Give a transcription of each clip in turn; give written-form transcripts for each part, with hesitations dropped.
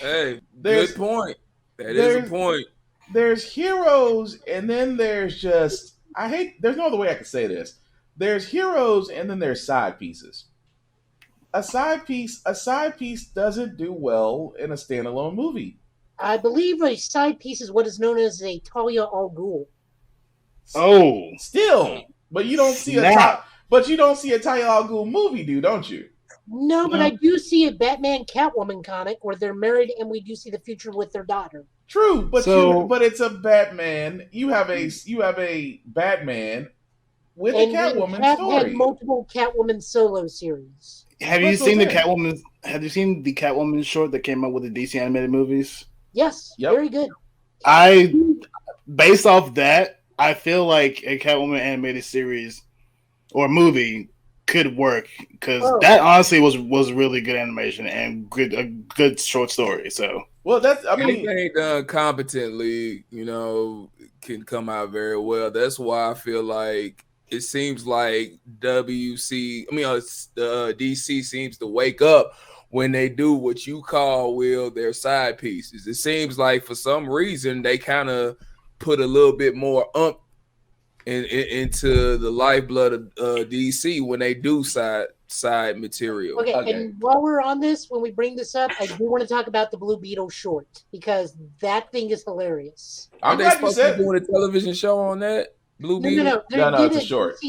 Hey, There's good point. That is a there's point. there's heroes, and then there's just I hate. There's no other way I can say this. There's heroes, and then there's side pieces. A side piece doesn't do well in a standalone movie. I believe a side piece is what is known as a Talia al Ghul. Oh, Still, but you don't see a snap. top. But you don't see a Talia al Ghul movie, don't you? No, but No. I do see a Batman Catwoman comic where they're married and we do see the future with their daughter. True, but So- but it's a Batman. You have a Batman with And a we Catwoman have story. had multiple Catwoman solo series. Have you That's what seen the I'm saying. Catwoman? Have you seen the Catwoman short that came out with the DC animated movies? Yes, Yep. very good. Based off that, I feel like a Catwoman animated series or movie could work because that honestly was really good animation and a good short story. So Well, that's I mean, Anything done competently, can come out very well. That's why I feel like it seems like DC seems to wake up when they do what you call, Will, their side pieces. It seems like for some reason they kind of put a little bit more into the lifeblood of DC when they do side material. Okay, Okay. and while we're on this, when we bring this up, I do want to talk about the Blue Beetle short because that thing is hilarious. I'm Are they glad you supposed said to be doing a television show on that? Blue No, Beetle? no, no. They No, did it's a short.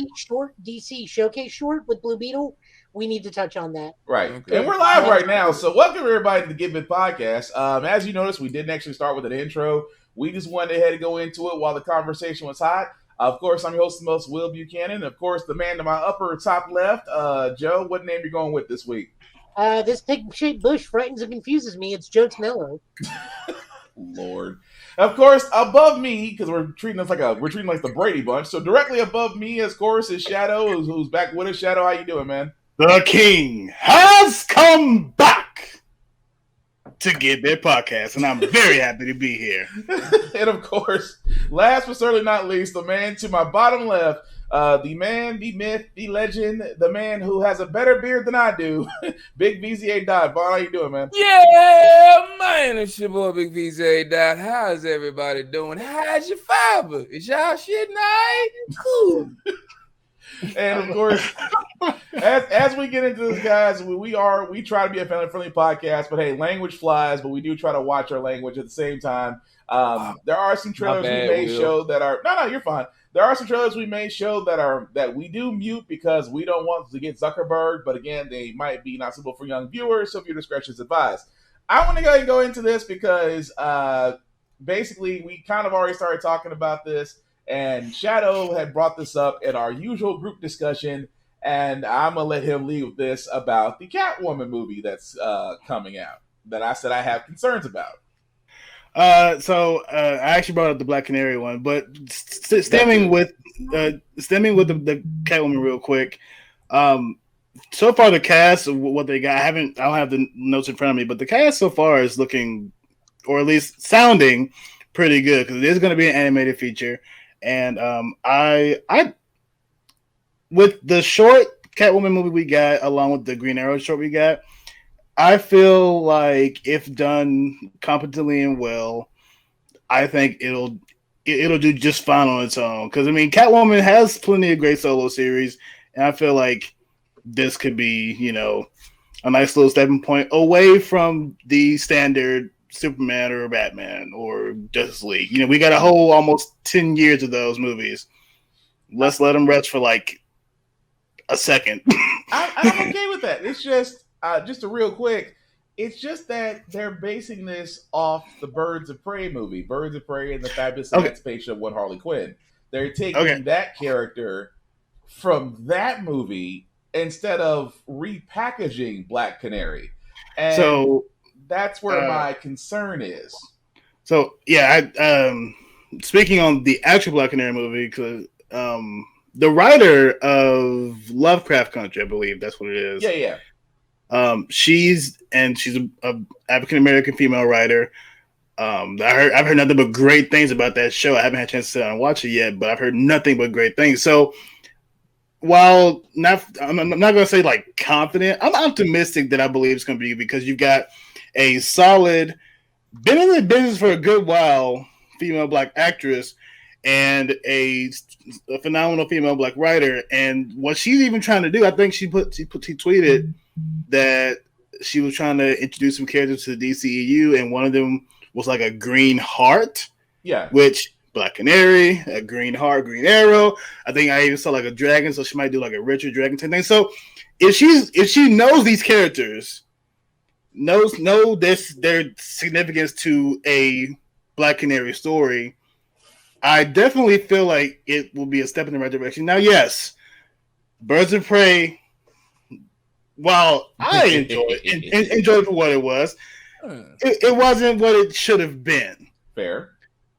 DC showcase short with Blue Beetle. We need to touch on that. Right. Okay. And we're live right now. So welcome everybody to the Give It Podcast. As you noticed, we didn't actually start with an intro. We just went ahead and go into it while the conversation was hot. Of course, I'm your host, the most Will Buchanan. Of course, the man to my upper top left, Joe. What name you going with this week? This pig-shaped bush frightens and confuses me. It's Joe Tonello. Lord. Of course, above me, because we're treating like the Brady Bunch. So directly above me, of course, is Shadow, who's back with us. Shadow, how you doing, man? the King has come back to Get Their Podcast, and I'm very happy to be here. And of course, last but certainly not least, the man to my bottom left, the man, the myth, the legend, the man who has a better beard than I do, Big VZA Dot. Vaughn, how you doing, man? Yeah, man, it's your boy Big VJ Dot. How's everybody doing? How's your fiber? Is y'all shit nice? Cool. And of course, as we get into this, guys, we try to be a family-friendly podcast, but hey, language flies, but we do try to watch our language at the same time. There are some trailers bad, we may Will. show that are no, you're fine. There are some trailers we may show that we do mute because we don't want to get Zuckerberg, but again, they might be not suitable for young viewers, so viewer discretion is advised. I want to go ahead and go into this because basically we kind of already started talking about this. And Shadow had brought this up in our usual group discussion, and I'm going to let him lead with this about the Catwoman movie that's coming out that I said I have concerns about. So I actually brought up the Black Canary one, but stemming with the Catwoman real quick. So far the cast, what they got, I don't have the notes in front of me, but the cast so far is looking, or at least sounding, pretty good because it is going to be an animated feature. And I with the short Catwoman movie we got, along with the Green Arrow short we got, I feel like if done competently and well, I think it'll do just fine on its own. Because I mean, Catwoman has plenty of great solo series, and I feel like this could be, a nice little stepping point away from the standard Superman or Batman or Justice League. We got a whole almost 10 years of those movies. Let's let them rest for like a second. I'm okay with that. It's just a real quick. It's just that they're basing this off the Birds of Prey movie, Birds of Prey and the Fabulous Emancipation of One Harley Quinn. They're taking that character from that movie instead of repackaging Black Canary. And so that's where my concern is. So yeah, speaking on the actual Black Canary movie, because the writer of Lovecraft Country, I believe that's what it is. Yeah. She's a African American female writer. I've heard nothing but great things about that show. I haven't had a chance to sit down and watch it yet, but I've heard nothing but great things. So while I'm not going to say like confident, I'm optimistic that I believe it's going to be because you've got a solid, been in the business for a good while, female black actress, and a phenomenal female black writer. And what she's even trying to do, I think she tweeted that she was trying to introduce some characters to the DCEU, and one of them was like a green heart. Yeah. Which Black Canary, a green heart, Green Arrow. I think I even saw like a dragon, so she might do like a Richard Dragon type thing. So if she knows these characters, know their significance to a Black Canary story, I definitely feel like it will be a step in the right direction. Now, yes, Birds of Prey, while I enjoyed it for what it was, it wasn't what it should have been. Fair.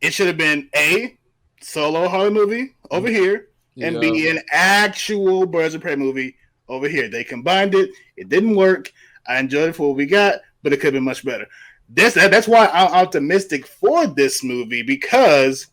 It should have been A, solo horror movie over here, and B, an actual Birds of Prey movie over here. They combined it. It didn't work. I enjoyed it for what we got, but it could have been much better. That's why I'm optimistic for this movie, because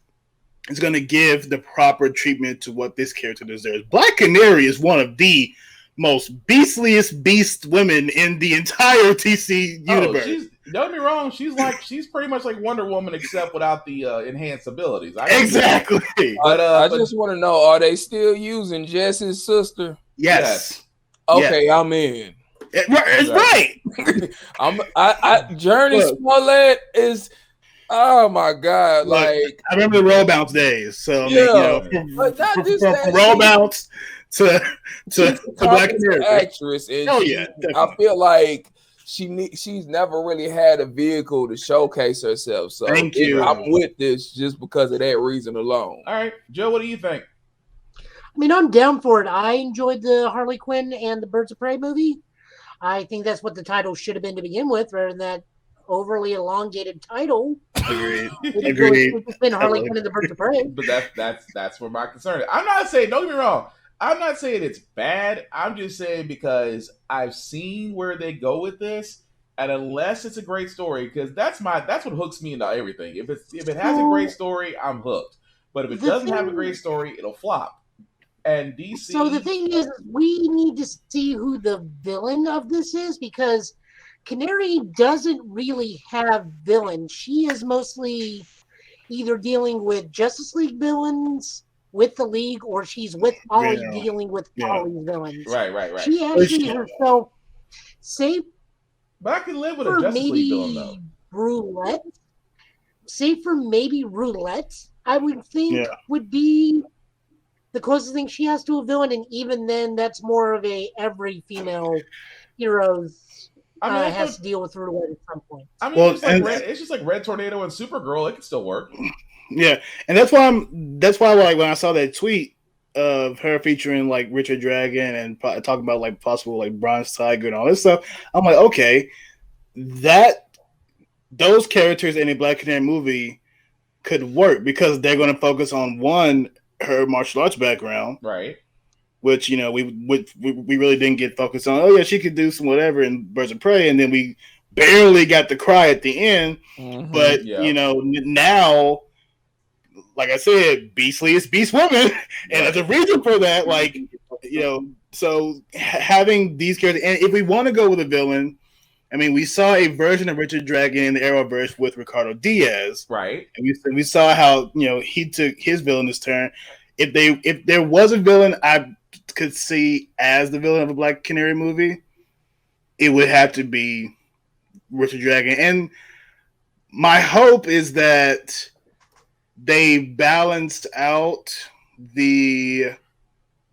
it's going to give the proper treatment to what this character deserves. Black Canary is one of the most beastliest beast women in the entire TC universe. Don't get me wrong, she's pretty much like Wonder Woman, except without the enhanced abilities. Exactly. I just want to know, are they still using Jess's sister? Yes. Okay, yes. I'm in. It's right. Journey Smollett is. Oh my God! Like I remember the roll bounce days. So from roll bounce to Black Canary actress. And I feel like she's never really had a vehicle to showcase herself. So thank you. I'm with this just because of that reason alone. All right, Joe, what do you think? I mean, I'm down for it. I enjoyed the Harley Quinn and the Birds of Prey movie. I think that's what the title should have been to begin with, rather than that overly elongated title. Agreed. It's been Harley Quinn and the Birds of Prey. But that's where my concern is. I'm not saying, don't get me wrong, I'm not saying it's bad. I'm just saying because I've seen where they go with this, and unless it's a great story, because that's what hooks me into everything. If it has a great story, I'm hooked. But if it doesn't have a great story, it'll flop. And DC. So the thing is, we need to see who the villain of this is, because Canary doesn't really have villains. She is mostly either dealing with Justice League villains with the League, or she's with Ollie dealing with Ollie's villains. Right. She actually herself, save but I can live with for a Justice maybe League villain, though. Roulette, save for maybe Roulette, I would think would be the closest thing she has to a villain, and even then, that's more of a every female hero's has to deal with Roulette at some point. I mean, it's just like Red Tornado and Supergirl. It could still work. Yeah, and that's why like when I saw that tweet of her featuring like Richard Dragon and talking about like possible like Bronze Tiger and all this stuff, I'm like, okay, those characters in a Black Canary movie could work because they're going to focus on her martial arts background, right? Which we really didn't get focused on. Oh yeah, she could do some whatever in Birds of Prey, and then we barely got the cry at the end. Mm-hmm, but now, like I said, Beastly is Beast Woman, and there's a reason for that. Like so having these characters, and if we want to go with a villain, I mean, we saw a version of Richard Dragon in the Arrowverse with Ricardo Diaz, right? And we saw how he took his villainous turn. If there was a villain I could see as the villain of a Black Canary movie, it would have to be Richard Dragon. And my hope is that they balanced out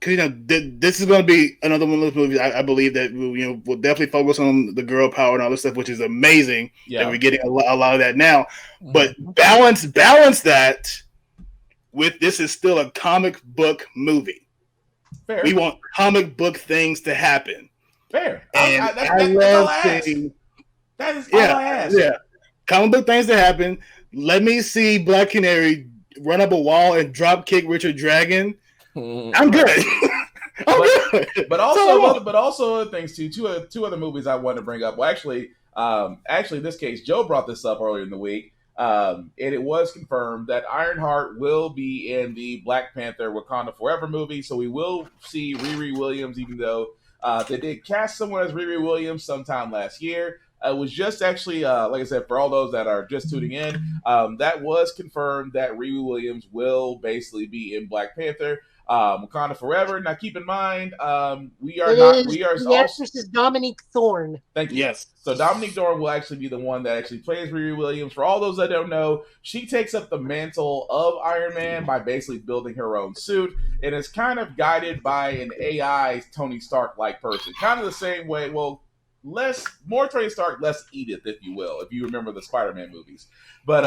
because this is going to be another one of those movies. I believe that will definitely focus on the girl power and all this stuff, which is amazing. Yeah. That we're getting a lot of that now. But balance that with this is still a comic book movie. Fair. We want comic book things to happen. Fair. And I love seeing that is all I ask. Yeah, comic book things to happen. Let me see Black Canary run up a wall and drop kick Richard Dragon. I'm good. But also other things too. Two other movies I wanted to bring up. Well, actually, in this case, Joe brought this up earlier in the week, and it was confirmed that Ironheart will be in the Black Panther Wakanda Forever movie. So we will see Riri Williams, even though they did cast someone as Riri Williams sometime last year. It was just actually, like I said, for all those that are just tuning in, that was confirmed that Riri Williams will basically be in Black Panther, Wakanda Forever. Now, keep in mind, we are The also. actress is Dominique Thorne. Thank you. Yes. So Dominique Thorne will actually be the one that actually plays Riri Williams. For all those that don't know, she takes up the mantle of Iron Man by basically building her own suit, and is kind of guided by an AI Tony Stark-like person. Kind of the same way, well, more Tony Stark, less Edith, if you will, if you remember the Spider-Man movies. But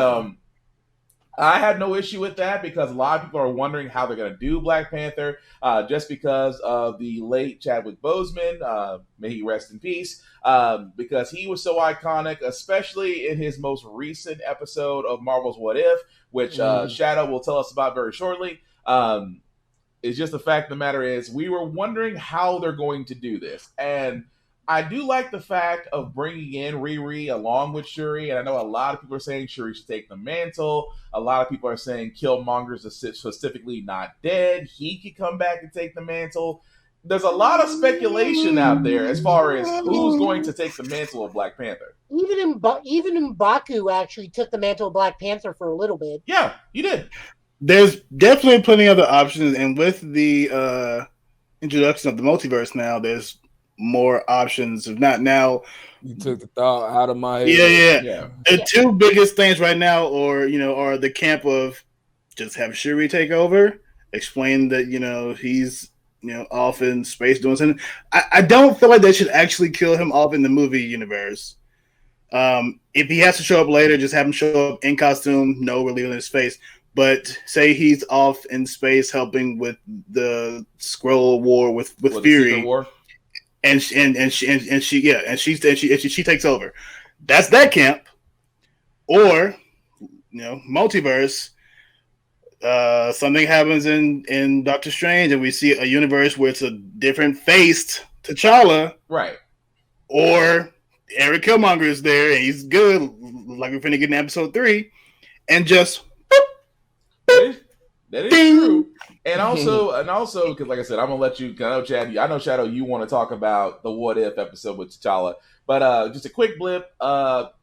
I had no issue with that because a lot of people are wondering how they're going to do Black Panther, just because of the late Chadwick Boseman, may he rest in peace, because he was so iconic, especially in his most recent episode of Marvel's What If, which Shadow will tell us about very shortly. It's just the fact of the matter is we were wondering how they're going to do this. And I do like the fact of bringing in Riri along with Shuri, and I know a lot of people are saying Shuri should take the mantle. A lot of people are saying Killmonger's specifically not dead. He could come back and take the mantle. There's a lot of speculation out there as far as who's going to take the mantle of Black Panther. Even M'Baku actually took the mantle of Black Panther for a little bit. Yeah, he did. There's definitely plenty of other options, and with the introduction of the multiverse now, there's more options. If not now, you took the thought out of my head. Yeah. The two biggest things right now, are the camp of just have Shuri take over, explain that he's off in space doing something. I don't feel like they should actually kill him off in the movie universe. If he has to show up later, just have him show up in costume, no revealing his face. But say he's off in space helping with the Skrull War with Fury. War. And she takes over. That's that camp. Or, multiverse. Something happens in Doctor Strange, and we see a universe where it's a different faced T'Challa. Right. Or Eric Killmonger is there, and he's good, like we're finna get in episode 3, and just that is true. And also, because like I said, I'm gonna let you. I know Shadow, you want to talk about the What If episode with T'Challa, but just a quick blip.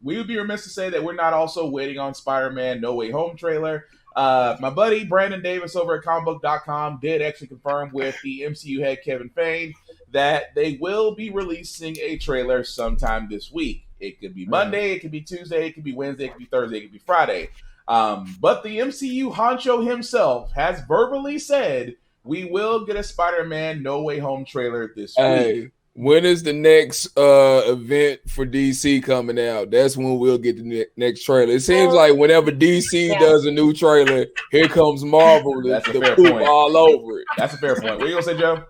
We would be remiss to say that we're not also waiting on Spider-Man No Way Home trailer. My buddy Brandon Davis over at comicbook.com did actually confirm with the MCU head Kevin Feige that they will be releasing a trailer sometime this week. It could be Monday, it could be Tuesday, it could be Wednesday, it could be Thursday, it could be Friday. But the MCU honcho himself has verbally said we will get a Spider-Man No Way Home trailer this week. When is the next event for DC coming out? That's when we'll get the next trailer. It seems like whenever DC does a new trailer, here comes Marvel to poop all over it. That's a fair point. What are you gonna say, Joe?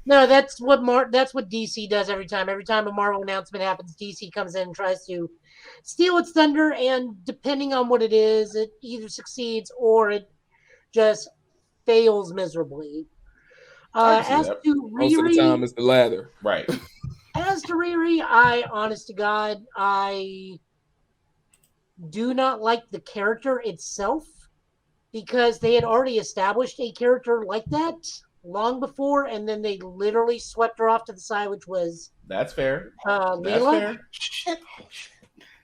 No, that's what DC does every time. Every time a Marvel announcement happens, DC comes in and tries to steal its thunder, and depending on what it is, it either succeeds or it just fails miserably. As to Riri, most of the time it's the latter. Right. As to Riri, honest to God, I do not like the character itself because they had already established a character like that long before, and then they literally swept her off to the side, which was that's fair. Leela. Shit.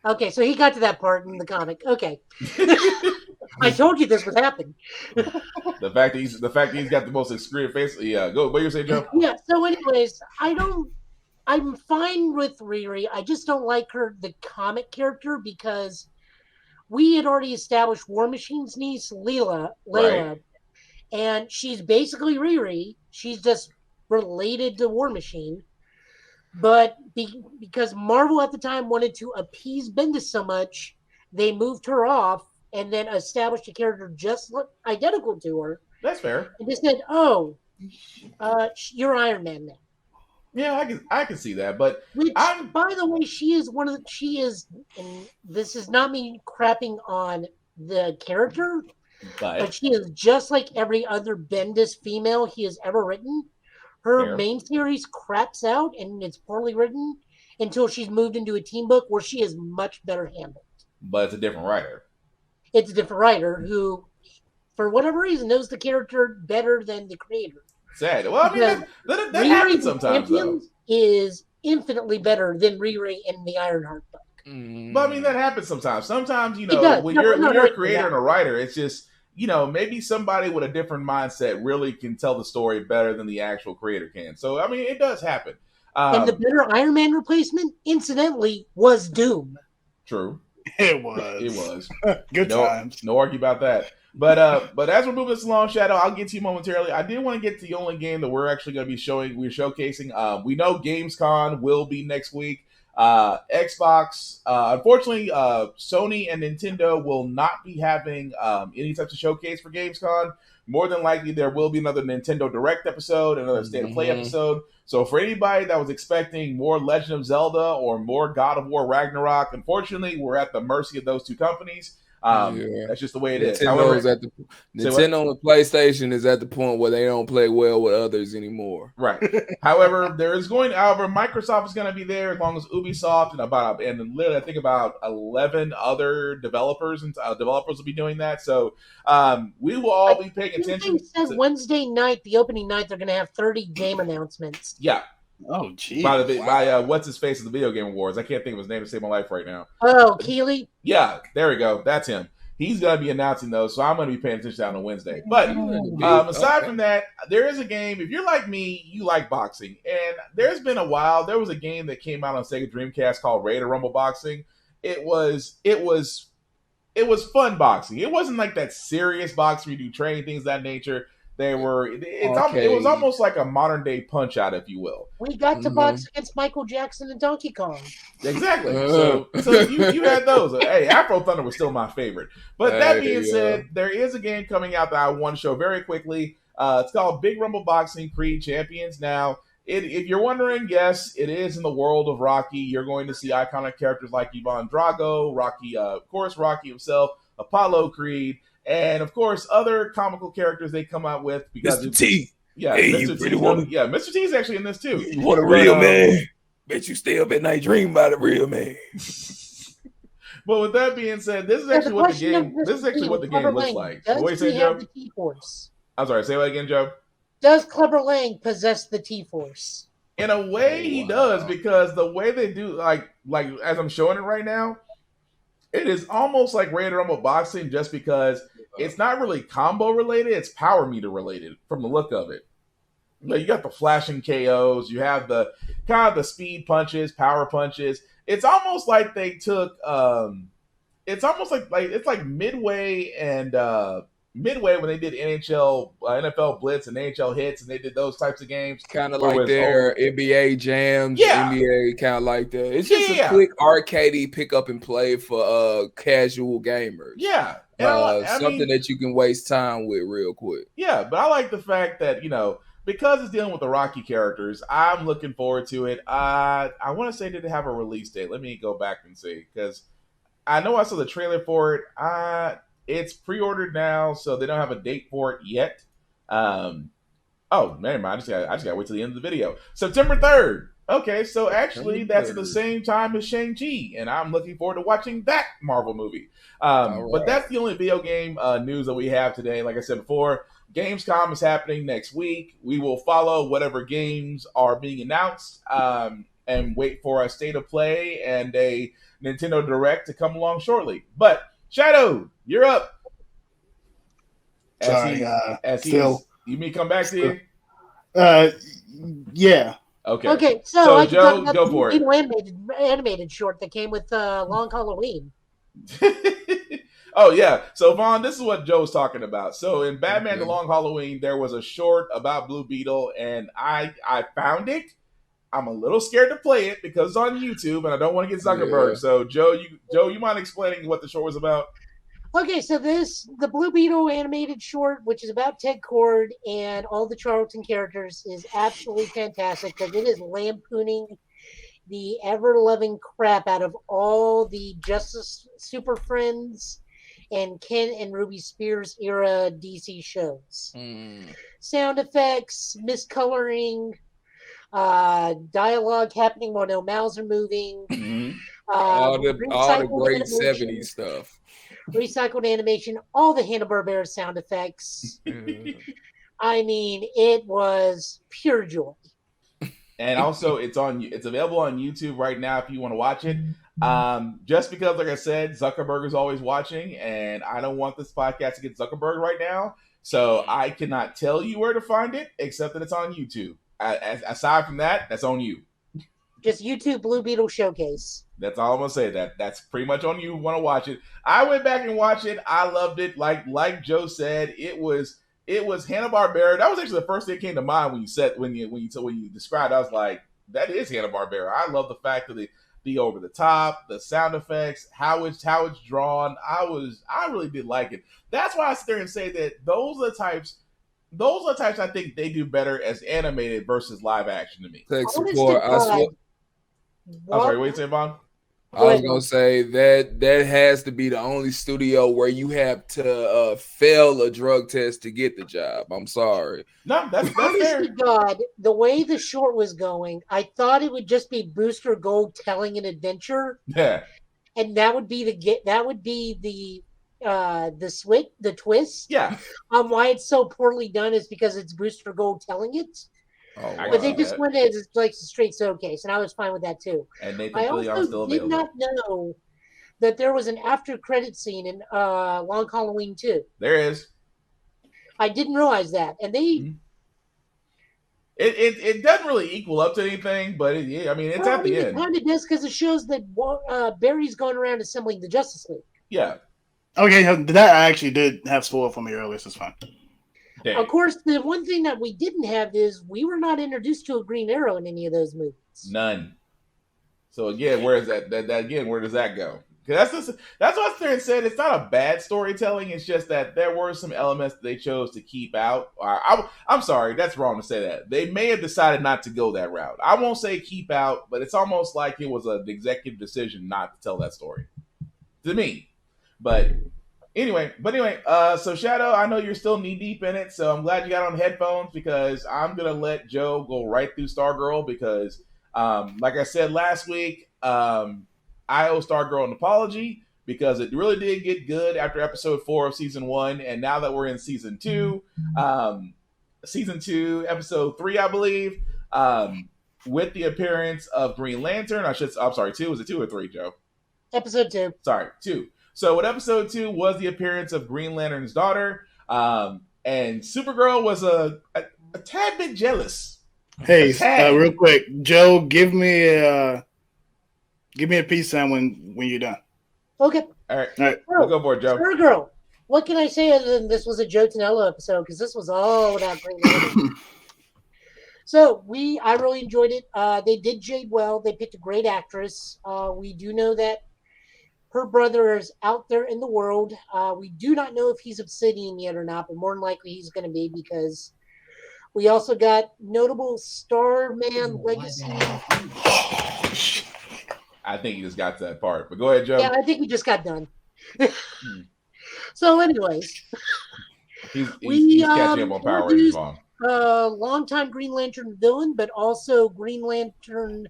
Okay, so he got to that part in the comic. Okay. I told you this would happen. The fact that he's got the most extreme face. Yeah, go. What you say, Joe? Yeah. So, anyways, I'm fine with Riri. I just don't like her, the comic character, because we had already established War Machine's niece, Layla, right. And she's basically Riri. She's just related to War Machine. But because Marvel at the time wanted to appease Bendis so much, they moved her off and then established a character just identical to her. That's fair. And just said, you're Iron Man now. Yeah, I can see that. But by the way, she is, and this is not me crapping on the character, but she is just like every other Bendis female he has ever written. Her main series craps out and it's poorly written until she's moved into a team book where she is much better handled. But it's a different writer. It's a different writer who, for whatever reason, knows the character better than the creator. Sad. Well, I mean, that happens sometimes, though. Is infinitely better than Riri in the Ironheart book. But I mean, that happens sometimes. Sometimes, It does. when you're a creator and a writer, it's just, maybe somebody with a different mindset really can tell the story better than the actual creator can. So, I mean, it does happen. And the better Iron Man replacement, incidentally, was Doom. True. It was. Good times. No argue about that. But as we're moving this along, Shadow, I'll get to you momentarily. I did want to get to the only game that we're actually going to be showcasing. We know Gamescom will be next week. Xbox, unfortunately, Sony and Nintendo will not be having any types of showcase for Gamescom. More than likely, there will be another Nintendo Direct episode, another State of Play episode. So for anybody that was expecting more Legend of Zelda or more God of War Ragnarok, unfortunately, we're at the mercy of those two companies. That's just the way it is. However, Nintendo on the PlayStation is at the point where they don't play well with others anymore. Right. However, Microsoft is going to be there as long as Ubisoft and literally I think about 11 other developers will be doing that. So we will all be paying attention. It says Wednesday night, the opening night, they're going to have 30 game announcements. Yeah. Oh, geez. By what's his face of the Video Game Awards. I can't think of his name to save my life right now. Oh, Keeley? Yeah, there we go. That's him. He's going to be announcing those, so I'm going to be paying attention on Wednesday. But aside from that, there is a game. If you're like me, you like boxing. And there's been a while. There was a game that came out on Sega Dreamcast called Ready to Rumble Boxing. It was fun boxing. It wasn't like that serious boxing where you do training, things of that nature. It was almost like a modern day Punch Out, if you will. We got to box against Michael Jackson and Donkey Kong. Exactly. So you had those. Hey, Afro Thunder was still my favorite. But that being said, there is a game coming out that I want to show very quickly. It's called Big Rumble Boxing Creed Champions. Now, if you're wondering, yes, it is in the world of Rocky. You're going to see iconic characters like Ivan Drago, Rocky, of course, Rocky himself, Apollo Creed, and of course, other comical characters they come out with because Mr. T. Yeah, hey, Mr. T's actually in this too. You want a real man? Bet you stay up at night dream about a real man. But with that being said, this is actually what the game. This is actually what the game looks like. What do you say, Joe? I'm sorry. Say that again, Joe. Does Clubber Lang possess the T-Force? In a way, he does, because the way they do, like as I'm showing it right now, it is almost like Ready to Rumble Boxing, just because it's not really combo related; it's power meter related from the look of it. You got the flashing KOs, you have the kind of the speed punches, power punches. It's almost like they took, it's almost like it's like Midway and Midway when they did NFL Blitz and NHL Hits, and they did those types of games. Kind of like their NBA jams, NBA kind of like that. It's just a quick arcadey pick up and play for casual gamers. Yeah. Something that you can waste time with real quick. Yeah, but I like the fact that, because it's dealing with the Rocky characters, I'm looking forward to it. I want to say, did it have a release date? Let me go back and see, because I know I saw the trailer for it. It's pre-ordered now, so they don't have a date for it yet. Oh, never mind. I just gotta wait till the end of the video. September 3rd. Okay, so actually that's at the same time as Shang-Chi, and I'm looking forward to watching that Marvel movie. But that's the only video game news that we have today. Like I said before, Gamescom is happening next week. We will follow whatever games are being announced and wait for a State of Play and a Nintendo Direct to come along shortly. But Shadow, you're up. You mean come back to you? Yeah. Okay. So I Joe, go for it. Animated short that came with Long Halloween. Oh yeah. So Vaughn, this is what Joe was talking about. So in Batman: The Long Halloween, there was a short about Blue Beetle, and I found it. I'm a little scared to play it because it's on YouTube, and I don't want to get Zuckerberg. Yeah. So Joe, you mind explaining what the short was about? Okay, so the Blue Beetle animated short, which is about Ted Cord and all the Charlton characters, is absolutely fantastic because it is lampooning the ever-loving crap out of all the Justice Super Friends and Ken and Ruby Spears era DC shows. Sound effects, miscoloring, dialogue happening while no mouths are moving. All the great 70s stuff. Recycled animation, all the Hanna-Barbera sound effects. I mean, it was pure joy. And also, it's available on YouTube right now if you want to watch it. Just because, like I said, Zuckerberg is always watching, and I don't want this podcast to get Zuckerberg right now, so I cannot tell you where to find it, except that it's on YouTube. Aside from that, that's on you. Just YouTube Blue Beetle Showcase. That's all I'm gonna say. That's pretty much on you. Want to watch it? I went back and watched it. I loved it. Like Joe said, it was Hanna-Barbera. That was actually the first thing that came to mind when you described it. I was like, that is Hanna-Barbera. I love the fact that the over the top, the sound effects, how it's drawn. I really did like it. That's why I sit there and say that those are the types I think they do better as animated versus live action to me. Tech support. I'm sorry, what you saying, Vaughn? I was gonna say that has to be the only studio where you have to fail a drug test to get the job. I'm sorry. No, that's honest fair. to God, the way the short was going, I thought it would just be Booster Gold telling an adventure. Yeah. And that would be the twist. Yeah. Why it's so poorly done is because it's Booster Gold telling it. Oh, but they just went as like a straight showcase, and I was fine with that too. And Nathan I Fillion also still did available. not know that there was an after credit scene in Long Halloween 2. There is. I didn't realize that, and they. It doesn't really equal up to anything, but it's at the end. It kind of does because it shows that Barry's going around assembling the Justice League. Yeah. Okay, that I actually did have spoiled for me earlier, so it's fine. Dang. Of course, the one thing that we didn't have is we were not introduced to a Green Arrow in any of those movies. None. So again, where is that where does that go? That's what I there and said. It's not a bad storytelling. It's just that there were some elements that they chose to keep out. I'm sorry, that's wrong to say that. They may have decided not to go that route. I won't say keep out, but it's almost like it was an executive decision not to tell that story to me. But anyway, so Shadow, I know you're still knee deep in it, so I'm glad you got on headphones because I'm gonna let Joe go right through Stargirl because, like I said last week, I owe Stargirl an apology because it really did get good after episode 4 of season 1, and now that we're in season 2, episode 3, I believe, with the appearance of Green Lantern. I'm sorry, 2. Was it 2 or 3, Joe? Episode 2. Sorry, 2. So with episode 2 was the appearance of Green Lantern's daughter, and Supergirl was a tad bit jealous. Hey, real quick, Joe, give me a peace sign when you're done. Okay. All right. We'll go for it, Joe. Supergirl. What can I say other than this was a Joe Tonello episode? Because this was all about Green Lantern. So I really enjoyed it. They did Jade well. They picked a great actress. We do know that her brother is out there in the world. We do not know if he's Obsidian yet or not, but more than likely he's going to be because we also got notable Starman legacy. I think he just got to that part, but go ahead, Joe. Yeah, I think he just got done. So, anyways, he's catching up on Power Rangers. Longtime Green Lantern villain, but also Green Lantern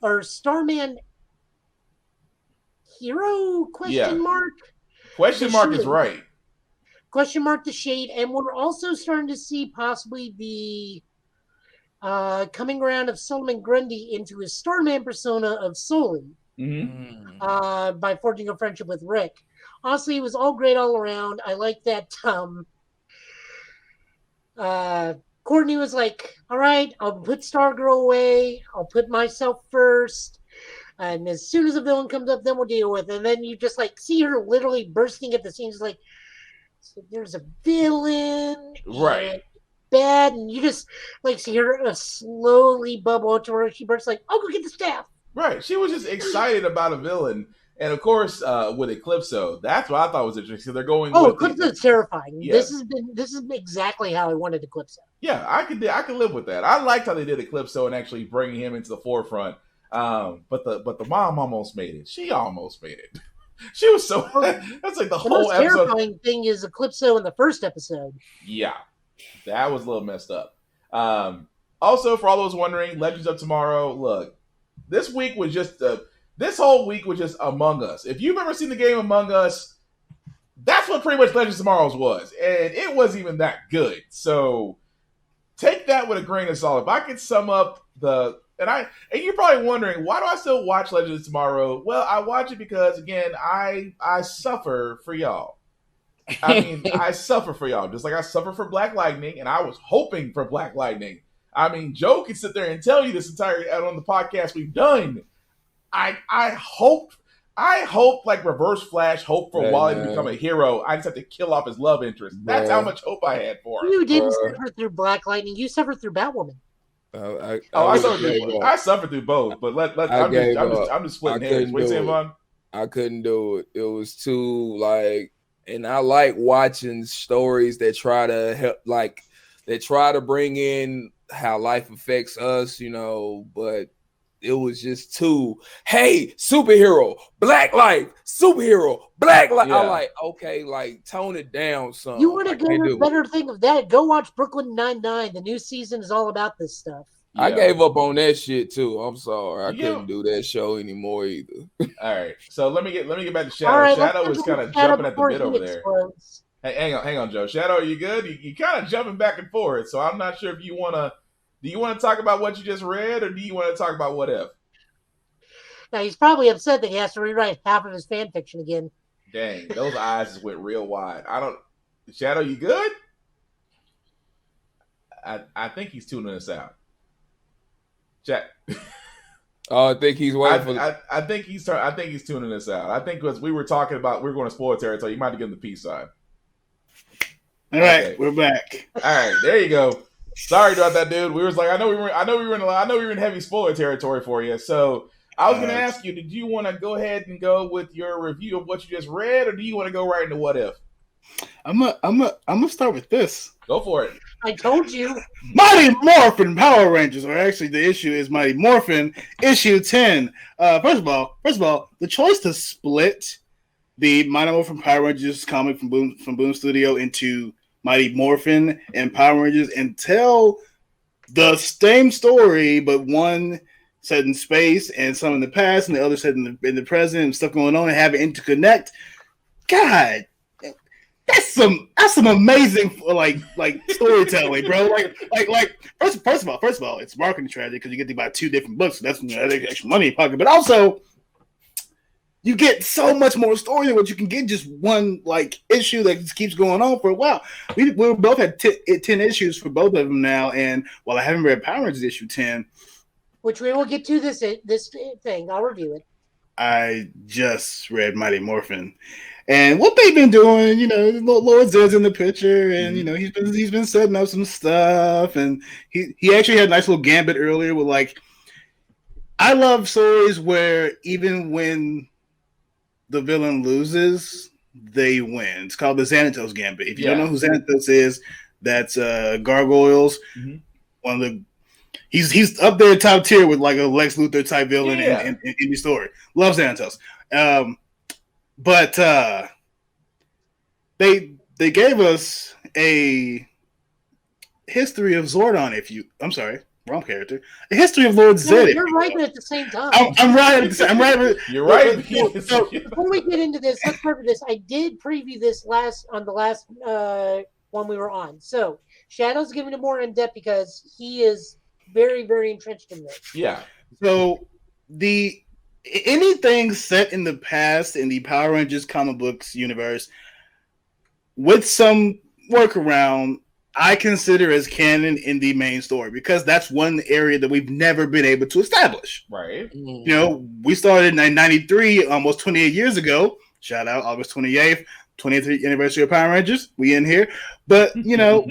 or Starman hero? Question mark. Question mark is right. Question mark the Shade, and we're also starting to see possibly the coming around of Solomon Grundy into his Starman persona of Solon by forging a friendship with Rick. Honestly, it was all great all around. I like that Courtney was like, all right, I'll put Stargirl away. I'll put myself first. And as soon as a villain comes up, then we'll deal with it. And then you just like see her literally bursting at the seams like, so there's a villain. Right. Bad. And you just like see her slowly bubble to her. She bursts like, I'll go get the staff. Right. She was just excited about a villain. And of course, with Eclipso, that's what I thought was interesting. They're going. Oh, Eclipso's terrifying. Yeah. This is exactly how I wanted Eclipso. Yeah, I could live with that. I liked how they did Eclipso and actually bringing him into the forefront. But the mom almost made it. She almost made it. She was so. That's like the whole most episode. Terrifying thing is Eclipso in the first episode. Yeah, that was a little messed up. Also, for all those wondering, Legends of Tomorrow. Look, this week was just this whole week was just Among Us. If you've ever seen the game Among Us, that's what pretty much Legends of Tomorrow's was, and it wasn't even that good. So take that with a grain of salt. If I could sum up and you're probably wondering, why do I still watch Legends of Tomorrow? Well, I watch it because, again, I suffer for y'all. I mean, I suffer for y'all, just like I suffer for Black Lightning, and I was hoping for Black Lightning. I mean, Joe can sit there and tell you this entire on the podcast we've done. I hope like Reverse Flash hope for Wally to become a hero. I just have to kill off his love interest. That's how much hope I had for him. You didn't suffer through Black Lightning. You suffered through Batwoman. I suffered through both, but I'm just splitting hairs. What you saying, Vaughn? I couldn't do it. It was too like, and I like watching stories that try to help, like they try to bring in how life affects us, you know, but it was just too, hey, superhero, black life, superhero, black life. I'm like, okay, like tone it down some. You want to get a better thing of that? Go watch Brooklyn Nine-Nine. The new season is all about this stuff. Yeah. I gave up on that shit too. I'm sorry, I couldn't do that show anymore either. All right, so let me get back to Shadow. Right, Shadow was kind of jumping at the bit over there. Hey, hang on, Joe. Shadow, are you good? You kind of jumping back and forth, so I'm not sure if you want to. Do you want to talk about what you just read, or do you want to talk about what if? Now, he's probably upset that he has to rewrite half of his fan fiction again. Dang, those eyes just went real wide. Shadow, you good? I think he's tuning us out. Chat. I think he's waiting I think he's tuning us out. I think because we were talking about we're going to spoil territory, you might have to give him the peace sign. All right, we're back. All right, there you go. Sorry about that, dude. We was like, I know we were in heavy spoiler territory for you. So I was going to ask you, did you want to go ahead and go with your review of what you just read, or do you want to go right into what if? I'm gonna start with this. Go for it. I told you. Mighty Morphin Power Rangers, or actually the issue is Mighty Morphin issue 10. First of all, the choice to split the Mighty Morphin Power Rangers comic from Boom Studio into Mighty Morphin and Power Rangers and tell the same story, but one set in space and some in the past and the other set in the present and stuff going on and have it interconnect. God, that's some amazing like storytelling, bro. Like first of all, it's marketing strategy because you get to buy two different books, so that's extra money in your pocket. But also, you get so much more story than what you can get just one like issue that just keeps going on for a while. We both had 10 issues for both of them now, and while I haven't read Power Rangers issue 10, which we will get to this thing, I'll review it. I just read Mighty Morphin, and what they've been doing, you know, Lord Zed's in the picture, and you know he's been setting up some stuff, and he actually had a nice little gambit earlier with like, I love stories where even when the villain loses, they win. It's called the Xanatos Gambit. If you don't know who Xanatos is, that's Gargoyles. Mm-hmm. One of the he's up there top tier with like a Lex Luthor type villain in the story. Love Xanatos. But they gave us a history of Zordon. I'm sorry. Wrong character. The history of Lord Zed. You're right, but at the same time. I'm right. I'm right. You're right. So before we get into this, let's cover this. I did preview this on the last one we were on. So Shadow's giving it more in depth because he is very, very entrenched in this. Yeah. So anything set in the past in the Power Rangers comic books universe with some workaround, I consider as canon in the main story because that's one area that we've never been able to establish. Right. You know, we started in 93, almost 28 years ago. Shout out August 28th, 23rd anniversary of Power Rangers. We in here. But, you know,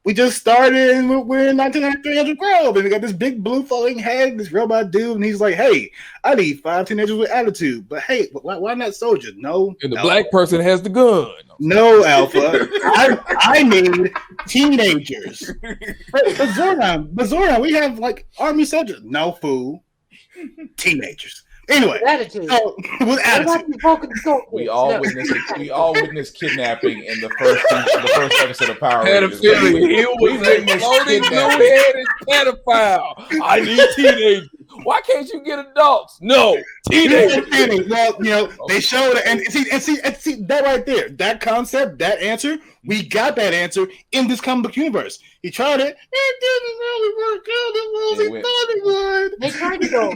we just started and we're in 1993 Angel Grove, and we got this big blue floating head, this robot dude, and he's like, hey, I need 5 teenagers with attitude. But hey, why not soldiers? No. And the black person has the gun. No, Alpha. I need teenagers. But Zordon, we have like army soldiers. No, fool. Teenagers. Anyway, with attitude. We all witnessed kidnapping in the first episode of Power Rangers. He was a floating blue-headed pedophile. I need teenagers. Why can't you get adults? No, teenagers. Well, they showed it, and see that right there, that concept, that answer, we got that answer in this comic book universe. He tried it, it didn't really work out as well as he thought it would. They tried to go,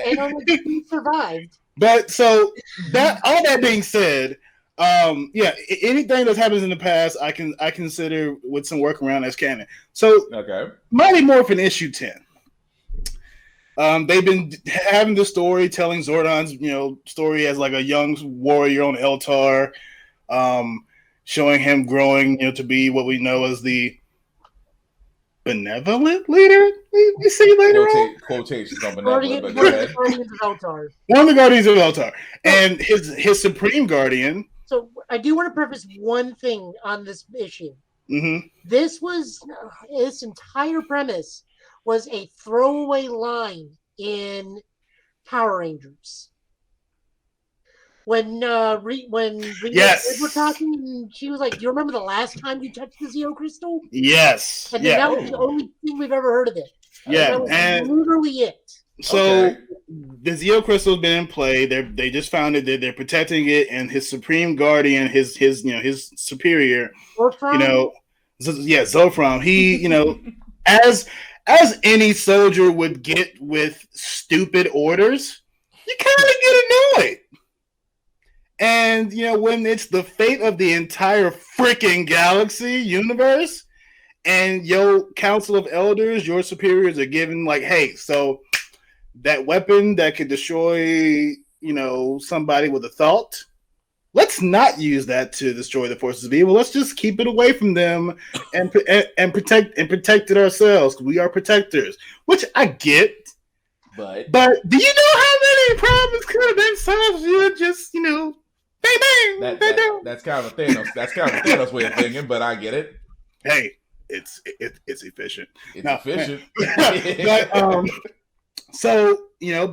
and only survived. But so that all that being said, anything that happens in the past, I consider with some workaround as canon. So, Mighty Morphin issue 10. They've been having the story, telling Zordon's story as like a young warrior on Eltar, showing him growing to be what we know as the benevolent leader. We see later on. Quotations on benevolent, but go ahead. Guardians of Eltar. One of the Guardians of Eltar, and his supreme guardian. So I do want to preface one thing on this issue. Mm-hmm. This entire premise was a throwaway line in Power Rangers. When yes, were talking, and she was like, "Do you remember the last time you touched the Zeo Crystal?" Yes, and that was the only thing we've ever heard of it. Yeah, that was literally it. So the Zeo Crystal's been in play. They just found it. They're protecting it, and his supreme guardian, his superior, Zolfram. He, as any soldier would get with stupid orders, you kind of get annoyed. And when it's the fate of the entire freaking galaxy universe, and your council of elders, your superiors are given like, hey, so that weapon that could destroy, somebody with a thought, let's not use that to destroy the forces of evil. Let's just keep it away from them and protect it ourselves. We are protectors, which I get. But do you know how many problems could have been solved if you just, bang bang? That's kind of a Thanos. That's kind of a Thanos way of thinking, but I get it. Hey, it's efficient. It's efficient. But so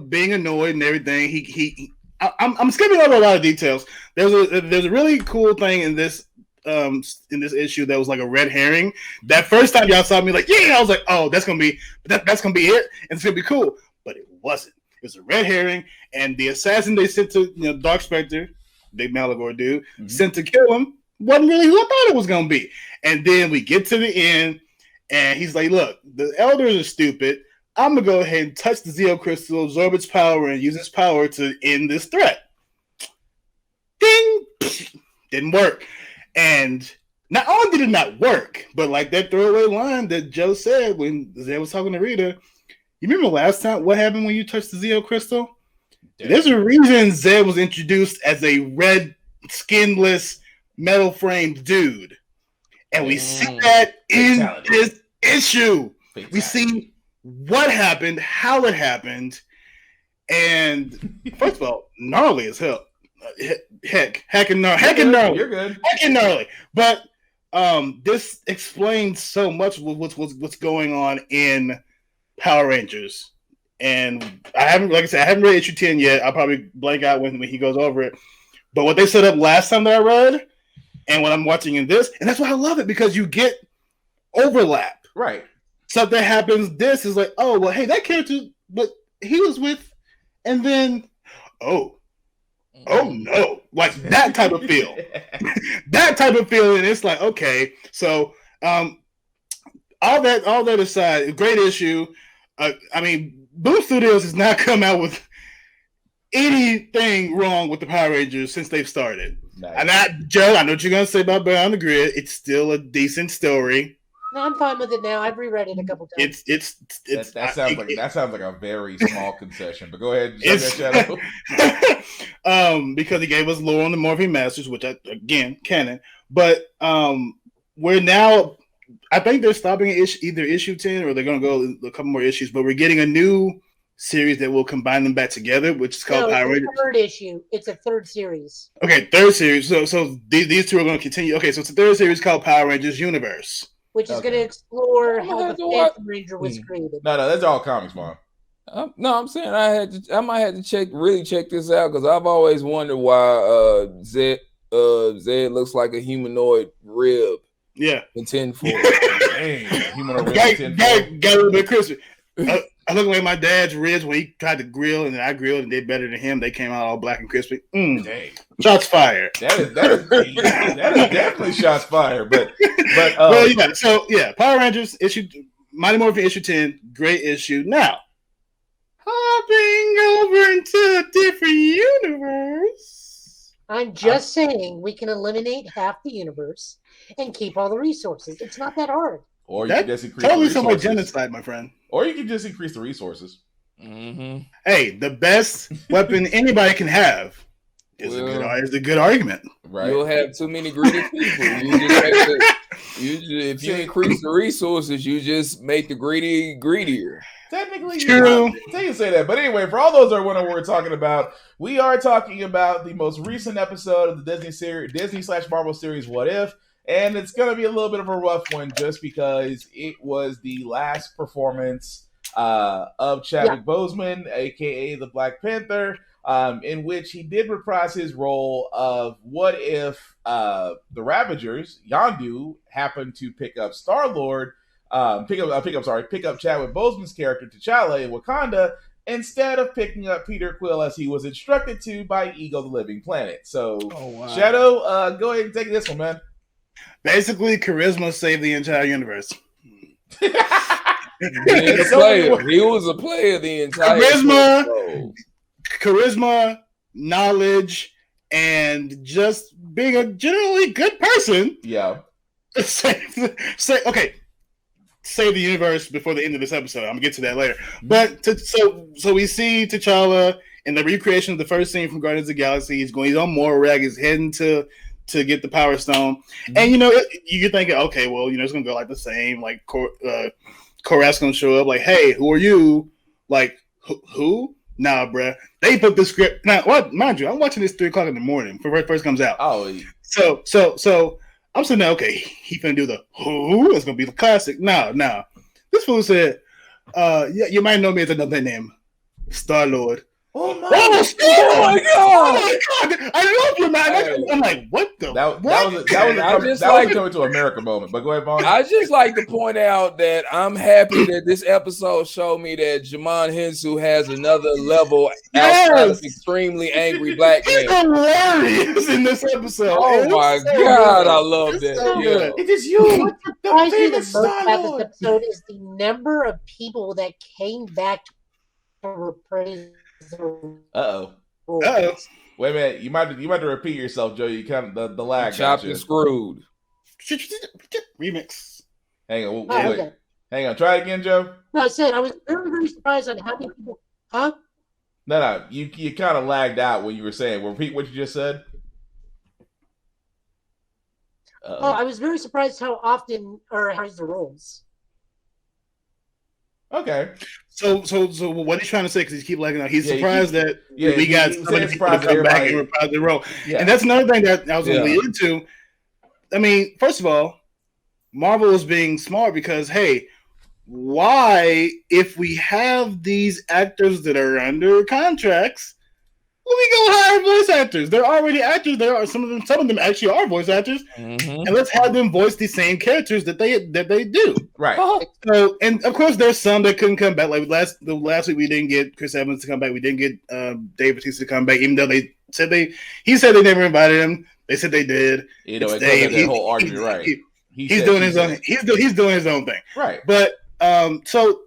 being annoyed and everything, I'm skipping over a lot of details. There's a really cool thing in this issue that was like a red herring. That first time y'all saw me, like, I was like, oh, that's gonna be it, and it's gonna be cool. But it wasn't. It was a red herring, and the assassin they sent to Dark Spectre, big Malagor dude, sent to kill him, wasn't really who I thought it was gonna be. And then we get to the end, and he's like, look, the elders are stupid. I'm going to go ahead and touch the Zeo Crystal, absorb its power, and use its power to end this threat. Ding! Didn't work. And not only did it not work, but like that throwaway line that Joe said when Zed was talking to Rita, you remember last time what happened when you touched the Zeo Crystal? Yeah. There's a reason Zed was introduced as a red, skinless, metal-framed dude. And we see that in this issue. We see what happened, how it happened, and first of all, gnarly as hell. Heckin' gnarly. You're good. Heckin' gnarly. But this explains so much what's going on in Power Rangers. And I haven't read issue 10 yet. I'll probably blank out when he goes over it. But what they set up last time that I read, and when I'm watching in this, and that's why I love it, because you get overlap. Right. Something happens, this is like, oh, well, hey, that character, but he was with, and then, oh no, like that type of feel. That type of feeling, it's like, okay, so all that aside, great issue. I mean, Boom Studios has not come out with anything wrong with the Power Rangers since they've started. Nice. And Joe, I know what you're going to say about Beyond the Grid. It's still a decent story. No, I'm fine with it now. I've reread it a couple times. That sounds like a very small concession. But go ahead, because he gave us lore on the Morphine Masters, which again canon. But we're now, I think they're stopping at either issue 10 or they're going to go a couple more issues. But we're getting a new series that will combine them back together, which is called Power Rangers. Third issue. It's a third series. Okay, third series. So these two are going to continue. Okay, so it's a third series called Power Rangers Universe, which is going to explore how the Phantom Ranger was created. No, that's all comics, Mom. No, I'm saying I might have to check this out, because I've always wondered why Zed looks like a humanoid rib. Yeah, in 10-4. Humanoid rib in 10-4. Got a little bit crispy. I look like my dad's ribs when he tried to grill, and I grilled and did better than him. They came out all black and crispy. Shots fired. That is definitely shots fired. But Power Rangers Mighty Morphin issue 10, great issue. Now, hopping over into a different universe. I'm just saying we can eliminate half the universe and keep all the resources. It's not that hard. Or you can just increase totally the resources. Genocide, my friend. Or you can just increase the resources. Mm-hmm. Hey, the best weapon anybody can have is a good argument. Right? You'll have too many greedy people. If you increase the resources, you just make the greedy greedier. Technically, true. You can say that. But anyway, for all those that are wondering what we're talking about, we are talking about the most recent episode of the Disney/Marvel series What If. And it's going to be a little bit of a rough one just because it was the last performance of Chadwick Boseman, a.k.a. the Black Panther, in which he did reprise his role of what if the Ravagers, Yondu, happened to pick up Star-Lord, pick up Chadwick Boseman's character, T'Challa, in Wakanda, instead of picking up Peter Quill as he was instructed to by Ego the Living Planet. So, Shadow, go ahead and take this one, man. Basically, charisma saved the entire universe. He was a player the entire charisma, knowledge, and just being a generally good person. Yeah. Save the universe before the end of this episode. I'm gonna get to that later. But so we see T'Challa in the recreation of the first scene from Guardians of the Galaxy. He's on Morag. He's heading to get the Power Stone. And, you're thinking, okay, well, it's going to go like the same. Like, Korath's going to show up like, hey, who are you? Like, who? Nah, bruh. They put the script. Now, what? Mind you, I'm watching this 3 o'clock in the morning when it first comes out. Oh, So I'm sitting there, okay, he finna do the who? It's going to be the classic. No. This fool said, you might know me as another name, Star-Lord. Oh my God! I love you, man. I'm like, what the? That was coming to America moment. But go ahead, Vaughn. I just like to point out that I'm happy that this episode showed me that Jamon Hensu has another level outside of extremely angry black man. He's hilarious in this episode. Oh my God, I love that. So yeah. It is you. The famous Star-Lord episode is the number of people that came back to reprise. Uh-oh. Wait a minute. You might have to repeat yourself, Joe. You kind of the lag. Chopped and screwed. Remix. Hang on. Wait. Hang on. Try it again, Joe. No, I said I was very, very surprised on how many people. Huh? No. You kind of lagged out when you were saying. Repeat what you just said. Oh, I was very surprised how often or how's the rolls. Okay. So what he's trying to say, because he keep lagging out, he's surprised that we got somebody to come back and reprise the role. Yeah. And that's another thing that I was going to lead into. I mean, first of all, Marvel is being smart because, hey, why, if we have these actors that are under contracts, let me go hire voice actors. They're already actors. There are some of them actually are voice actors, and let's have them voice the same characters that they do. Right. So, and of course, there's some that couldn't come back. Like last week, we didn't get Chris Evans to come back. We didn't get Dave Bautista to come back, even though he said they never invited him. They said they did. It goes that whole argument, right? He's doing his own thing, right? But so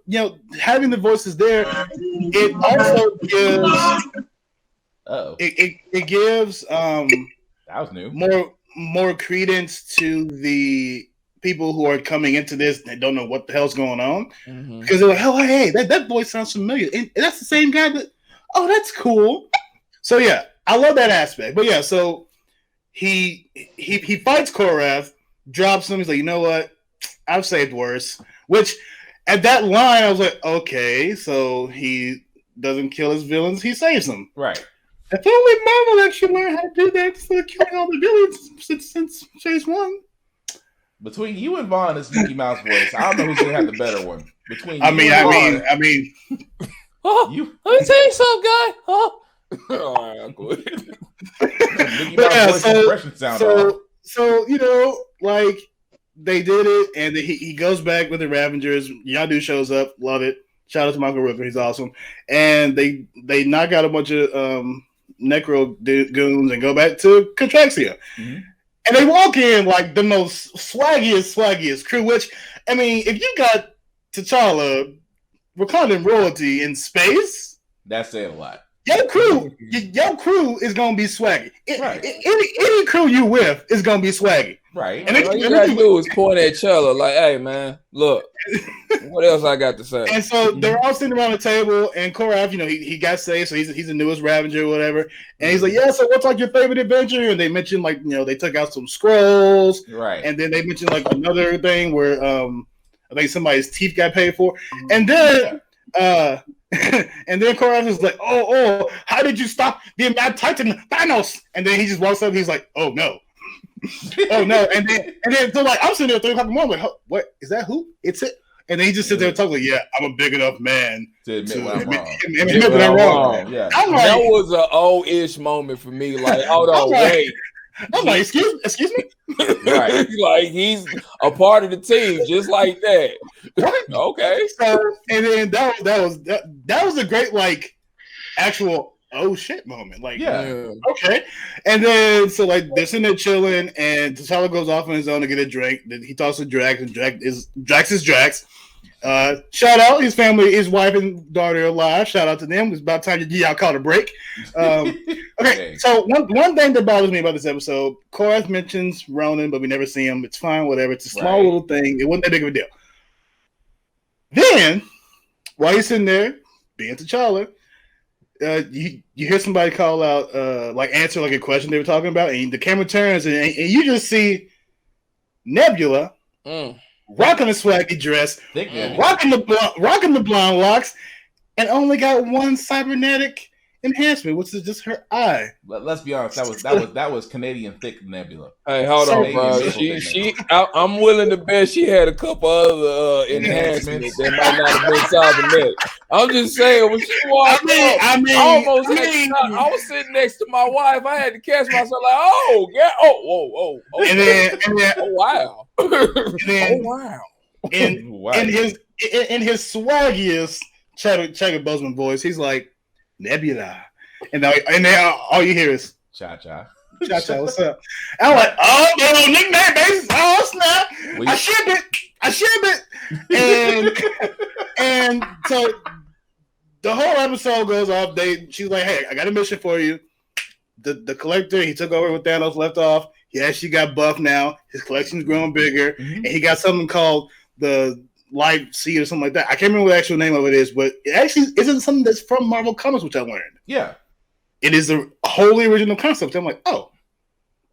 having the voices there, it also gives. It gives that was new more credence to the people who are coming into this and don't know what the hell's going on, because they're like, oh hey, that voice sounds familiar, and that's the same guy that. Oh, that's cool. So yeah, I love that aspect. But yeah, so he fights Korath, drops him. He's like, you know what? I've saved worse. Which at that line, I was like, okay, so he doesn't kill his villains, he saves them. Right. If only Marvel actually learned how to do that instead of killing all the villains since Phase 1. Between you and Vaughn, it's Mickey Mouse voice. I don't know who's gonna have the better one. Between I mean. Oh, you. Let me tell you something, guy. Oh, all right, I'm good. Mickey Mouse voice impression sound off. So they did it, and he goes back with the Ravengers. Yondu shows up, love it. Shout out to Michael Rooker, he's awesome. And they knock out a bunch of Necro goons and go back to Contraxia. Mm-hmm. And they walk in like the most swaggiest crew, which, I mean, if you got T'Challa, Wakandan royalty in space, that's saying a lot. Your crew is gonna be swaggy. Right. Any crew you with is gonna be swaggy. Right. And all you gotta do is point at Chella like, "Hey, man, look, what else I got to say?" And so they're all sitting around the table, and Korath, you know, he got saved, so he's the newest Ravager or whatever. And he's like, "Yeah, so what's like your favorite adventure?" And they mentioned like, you know, they took out some scrolls, right? And then they mentioned like another thing where I think somebody's teeth got paid for, and then and then Korath is like, oh, how did you stop the Mad Titan Thanos? And then he just walks up, he's like, oh no. Oh no. And then so like I'm sitting there at 3 o'clock in the morning, like, what is that? Who? It's it. And then he just sits there and talks like, yeah, I'm a big enough man to admit when I'm wrong. Yeah. I'm like, that was an old-ish moment for me. Like, hold on, wait. I'm like, excuse me? Right. Like, he's a part of the team, just like that. Right. Okay. So, and then that was a great, like, actual oh shit moment. Like, yeah. Okay. And then, so, like, they're sitting there chilling, and T'Challa goes off on his own to get a drink. Then he talks to Drax, and Drax is Drax. Shout out his family, his wife and daughter are alive. Shout out to them. It's about time y'all caught a break. Okay, so one thing that bothers me about this episode, Korath mentions Ronan, but we never see him. It's fine, whatever. It's a small little thing. It wasn't that big of a deal. Then, while he's sitting there being T'Challa, you hear somebody call out, like answer like a question they were talking about, and the camera turns, and you just see Nebula. Rocking the swaggy dress, rocking the blonde locks, and only got one cybernetic enhancement, which is just her eye. Let's be honest, that was Canadian thick Nebula. Hey, hold on, bro. I'm willing to bet she had a couple other enhancements that might not have been cybernetic. I'm just saying, when she walked I was sitting next to my wife. I had to catch myself like, oh, yeah, whoa. And then oh, wow. And wow. In his swaggiest Chadwick Boseman voice, he's like, Nebula. And now all you hear is Cha-cha, what's up? And I'm like, oh, no, nickname basis. Oh, snap. I ship it. And so the whole episode goes off. She's like, hey, I got a mission for you. The collector, he took over when Thanos left off. He actually got buffed now. His collection's growing bigger. Mm-hmm. And he got something called the Light Seed or something like that. I can't remember what the actual name of it is, but it actually isn't something that's from Marvel Comics, which I learned. Yeah. It is a wholly original concept. I'm like, oh,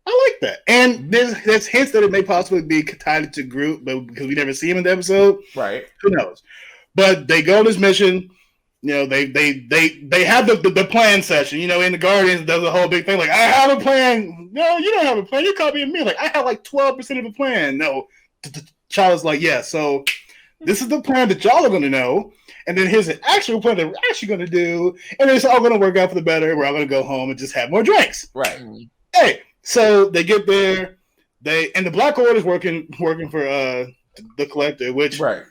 I like that. And there's hints that it may possibly be tied to Groot, but because we never see him in the episode. Right. Who knows? But they go on this mission. You know, they have the plan session. You know, in the Guardians, does a whole big thing like, I have a plan. No, you don't have a plan. You're copying me. Like, I have like 12% of a plan. No, T'Challa's like, yeah. So this is the plan that y'all are going to know, and then here's an actual plan that we're actually going to do, and it's all going to work out for the better. We're all going to go home and just have more drinks. Right. Hey, so they get there. And the Black Order is working for the Collector, which, right.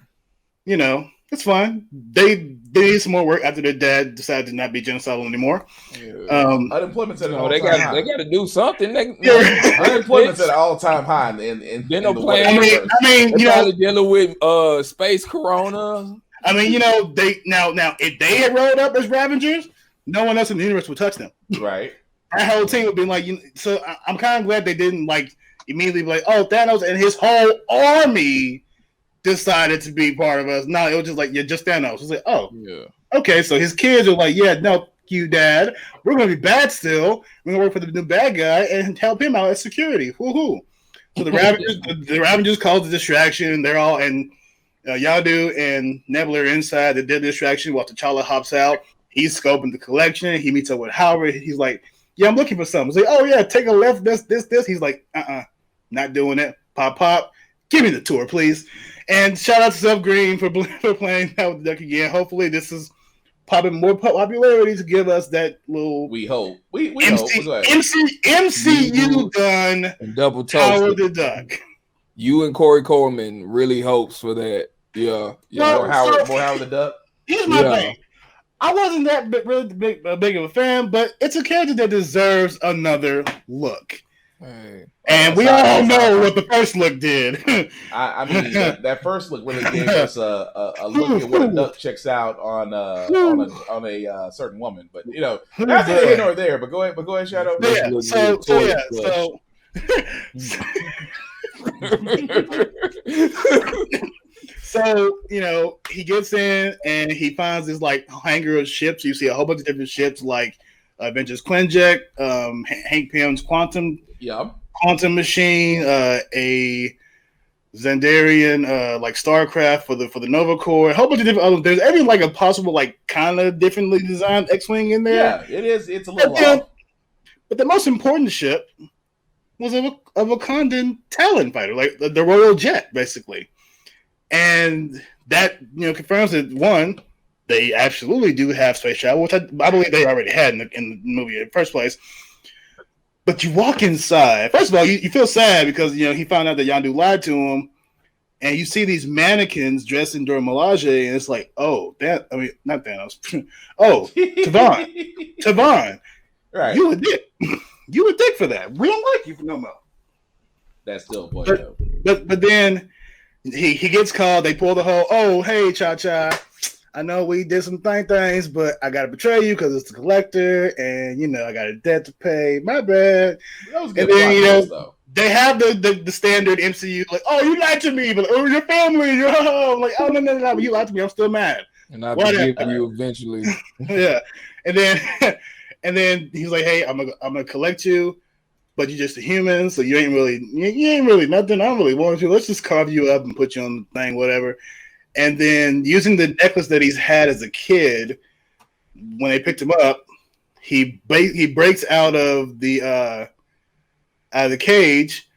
You know. It's fine. They need some more work after their dad decided to not be genocidal anymore. Yeah. Unemployment's at an all-time high. They got to do something. Unemployment's at an all-time high. I mean, you know, dealing with space corona. I mean, you know, now if they had rolled up as Ravengers, no one else in the universe would touch them. Right. Our whole team would be like, so I'm kind of glad they didn't like immediately be like, oh, Thanos and his whole army decided to be part of us. No, it was just like, yeah, just Thanos. It was like, oh, yeah, okay. So his kids are like, yeah, no, you dad, we're gonna be bad still. We're gonna work for the new bad guy and help him out as security. Woohoo! So the Ravengers cause the distraction. They're all and Yadu and Nebula are inside. They did the distraction while T'Challa hops out. He's scoping the collection. He meets up with Howard. He's like, yeah, I'm looking for something. He's like, oh yeah, take a left. This. He's like, not doing it. Pop. Give me the tour, please. And shout out to Seth Green for playing that with the Duck again. Hopefully, this is popping more popularity to give us that little. We hope. We hope. MCU done and double Power the Duck. You and Corey Coleman really hopes for that. Yeah. More Howard the Duck. here's my thing. I wasn't that big of a fan, but it's a character that deserves another look. Hey. And we all know what the first look did. I mean, that first look really gave us a look at what a duck checks out on a certain woman. But you know, not here nor there. But go ahead, Shadow. So you know, he gets in and he finds this like hangar of ships. You see a whole bunch of different ships, like Avengers Quinjet, Hank Pym's Quantum Machine, a Xandarian like Starcraft for the Nova Corps, a whole bunch of different others. There's every like a possible like kind of differently designed X-wing in there. Yeah, it is. It's a little off. But the most important ship was a Wakandan Talon fighter, like the Royal Jet, basically. And that, you know, confirms that one, they absolutely do have space travel, which I believe they already had in the movie in the first place. But you walk inside. First of all, you feel sad because, you know, he found out that Yondu lied to him. And you see these mannequins dressed in Dora Milaje, and it's like, oh, not Thanos. Oh, Tavon. Right. You a dick. You a dick for that. We don't like you for no more. That's still a point, though. But then he gets called. They pull the whole, oh, hey, Cha-Cha. I know we did some things, but I got to betray you because it's the collector, and, you know, I got a debt to pay. My bad. That was good. And then, you know, though. They have the standard MCU, like, oh, you lied to me, but oh, your family, you're like, oh, no, you lied to me. I'm still mad. And I'll forgive you eventually. Yeah. And then he's like, hey, I'm gonna collect you, but you're just a human, so you ain't really nothing. I don't really want you. Let's just carve you up and put you on the thing, whatever. And then using the necklace that he's had as a kid, when they picked him up, he breaks out of the cage.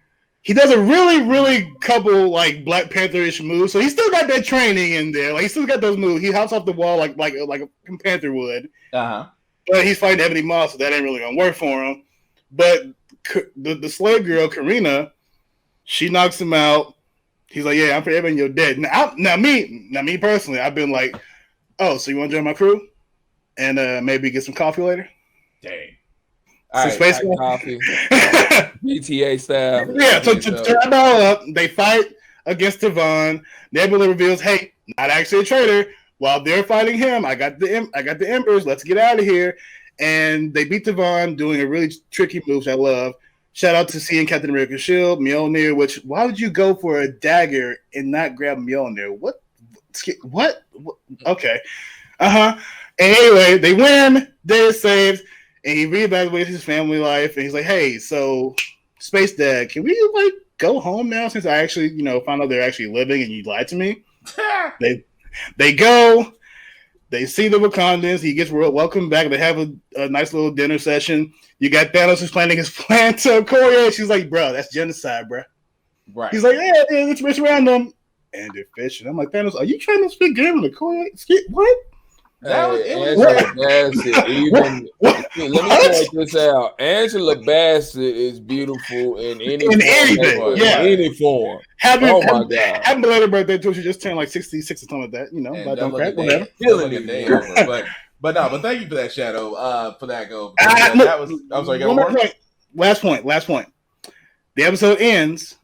He does a really, really couple like Black Panther-ish moves. So he's still got that training in there. Like, he still got those moves. He hops off the wall like a Panther would. Uh-huh. But he's fighting Ebony Moss, so that ain't really gonna work for him. But the slave girl, Karina, she knocks him out. He's like, yeah, I'm forgiving your debt. Now me personally, I've been like, oh, so you want to join my crew? And maybe get some coffee later? Dang. Some space coffee. BTA style. Yeah, so to turn it all up, they fight against Tavon. Nebula reveals, hey, not actually a traitor. While they're fighting him, I got the Embers. Let's get out of here. And they beat Tavon doing a really tricky move, which I love. Shout out to seeing Captain America's shield, Mjolnir, which, why would you go for a dagger and not grab Mjolnir? What? Okay. And anyway, they win. They're saved. And he reevaluates his family life. And he's like, hey, so Space Dad, can we like go home now since I actually, you know, found out they're actually living and you lied to me? They go. They see the Wakandans. He gets welcomed back. They have a nice little dinner session. You got Thanos explaining his plan to Korea. She's like, bro, that's genocide, bro. Right. He's like, yeah, it's random. And they're fishing. I'm like, Thanos, are you trying to speak game with Korea? What? Let me point this out. Angela Bassett is beautiful in any form. Happy belated birthday too. She just turned like 66 or something like that. You know, but don't crack whatever. But thank you for that, Shadow. For that go. That was. I'm sorry. One more point. Last point. The episode ends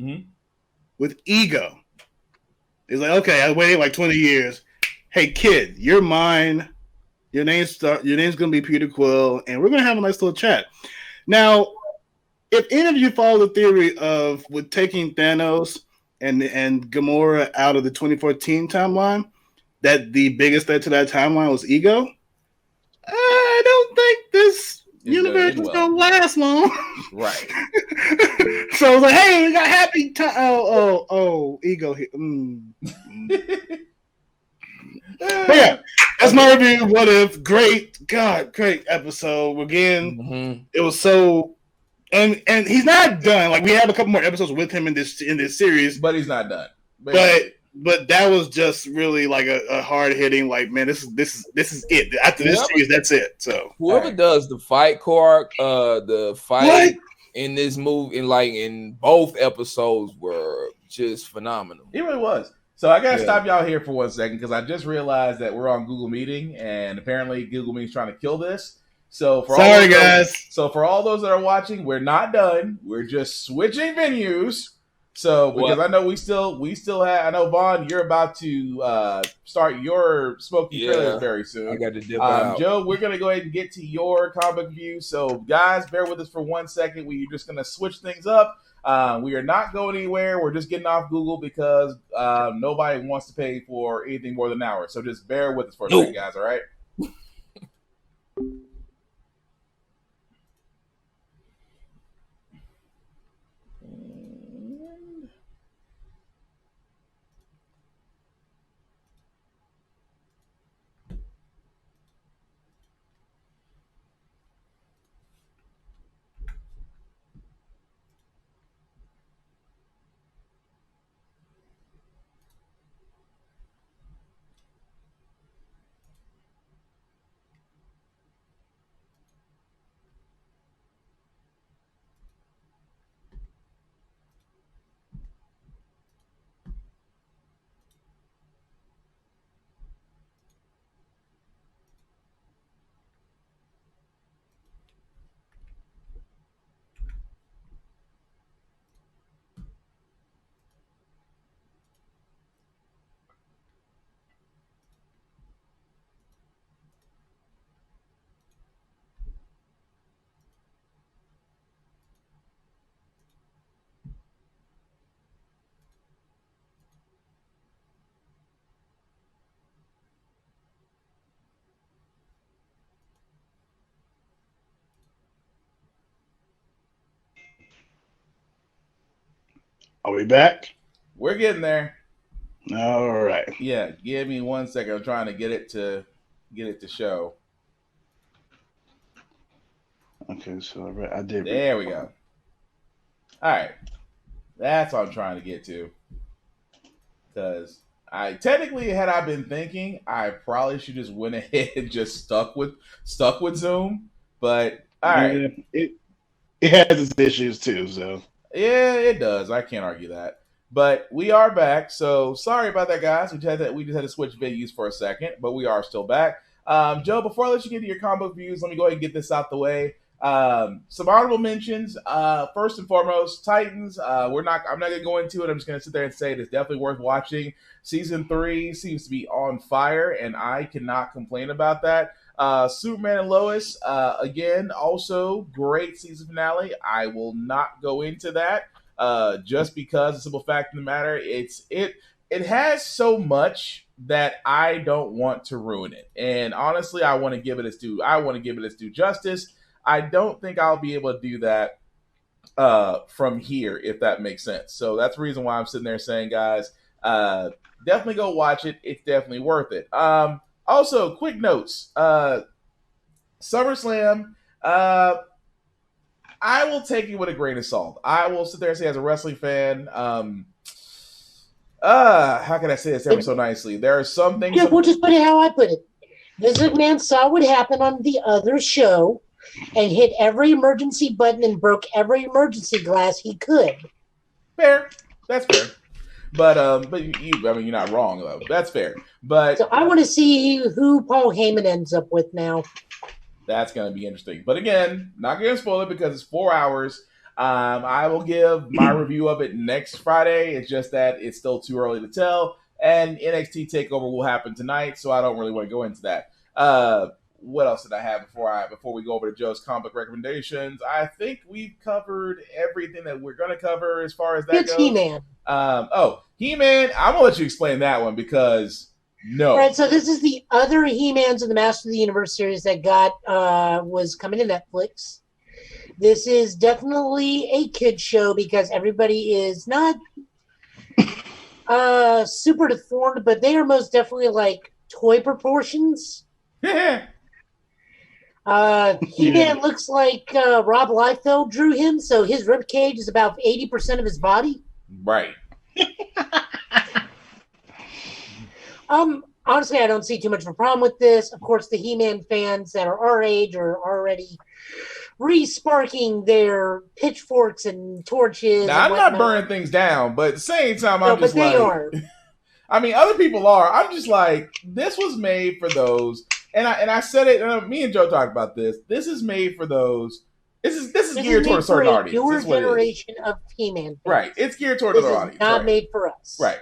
with Ego. It's like, okay, I waited like 20 years. Hey, kid, you're mine. Your name's gonna be Peter Quill, and we're gonna have a nice little chat. Now, if any of you follow the theory of with taking Thanos and Gamora out of the 2014 timeline, that the biggest threat to that timeline was Ego, I don't think this universe is gonna last long. Right. So I was like, hey, we got happy time. Oh, Ego here. But yeah, that's my review. What if? Great episode. Again, it was so, and he's not done. Like, we have a couple more episodes with him in this series, but he's not done. But that was just really like a hard hitting. Like, man, this is it. After this series, that's it. So whoever does the fight core, the fight in this movie, in both episodes, were just phenomenal. It really was. So I gotta stop y'all here for 1 second because I just realized that we're on Google Meeting, and apparently Google Meeting's trying to kill this. So for all those that are watching, we're not done. We're just switching venues. So because I know we still have. I know Vaughn, you're about to start your smoky trailers very soon. I got to dip out. Joe, we're gonna go ahead and get to your comic view. So guys, bear with us for 1 second. We're just gonna switch things up. We are not going anywhere. We're just getting off Google because nobody wants to pay for anything more than an hour. So just bear with us for a second, guys. All right. Are we back? We're getting there. All right. Yeah, give me 1 second. I'm trying to get it to show. Okay, so I did. There we go. All right, that's what I'm trying to get to. Because had I been thinking, I probably should just went ahead and just stuck with Zoom. But all right, it has its issues too. So yeah, it does. I can't argue that. But we are back. So sorry about that, guys. We just had to switch venues for a second, but we are still back. Joe, before I let you get to your comic book views, let me go ahead and get this out the way. Some honorable mentions. First and foremost, Titans. I'm not gonna go into it. I'm just gonna sit there and say it's definitely worth watching. Season 3 seems to be on fire, and I cannot complain about that. Superman and Lois, again, also great season finale. I will not go into that, just because the simple fact of the matter, it has so much that I don't want to ruin it. And honestly, I want to give it its due. I want to give it its due justice. I don't think I'll be able to do that from here, if that makes sense. So that's the reason why I'm sitting there saying, guys, definitely go watch it. It's definitely worth it. Also, quick notes. SummerSlam, I will take it with a grain of salt. I will sit there and say, as a wrestling fan, how can I say this ever so nicely? There are some things. Yeah, we'll just put it how I put it. Vince McMahon saw what happened on the other show and hit every emergency button and broke every emergency glass he could. Fair. That's fair. But you're not wrong though. That's fair. But so I want to see who Paul Heyman ends up with now. That's going to be interesting. But again, not going to spoil it because it's 4 hours. I will give my review of it next Friday. It's just that it's still too early to tell. And NXT TakeOver will happen tonight, so I don't really want to go into that. What else did I have before we go over to Joe's comic recommendations? I think we've covered everything that we're going to cover as far as that goes. He-Man. He-Man. I'm going to let you explain that one because no. All right, so this is the other He-Mans in the Master of the Universe series that was coming to Netflix. This is definitely a kid show because everybody is not super deformed, but they are most definitely like toy proportions. He-Man looks like Rob Liefeld drew him, so his rib cage is about 80% of his body. Right. Honestly, I don't see too much of a problem with this. Of course, the He-Man fans that are our age are already re-sparking their pitchforks and torches. Now, I'm not burning things down, but at the same time, I'm just like... I mean, other people are. I'm just like, this was made for those, and I said it. Me and Joe talked about this. This is made for those. This is geared toward a certain audience. Newer generation of He-Man. Right. It's geared toward another audience. Not made for us. Right.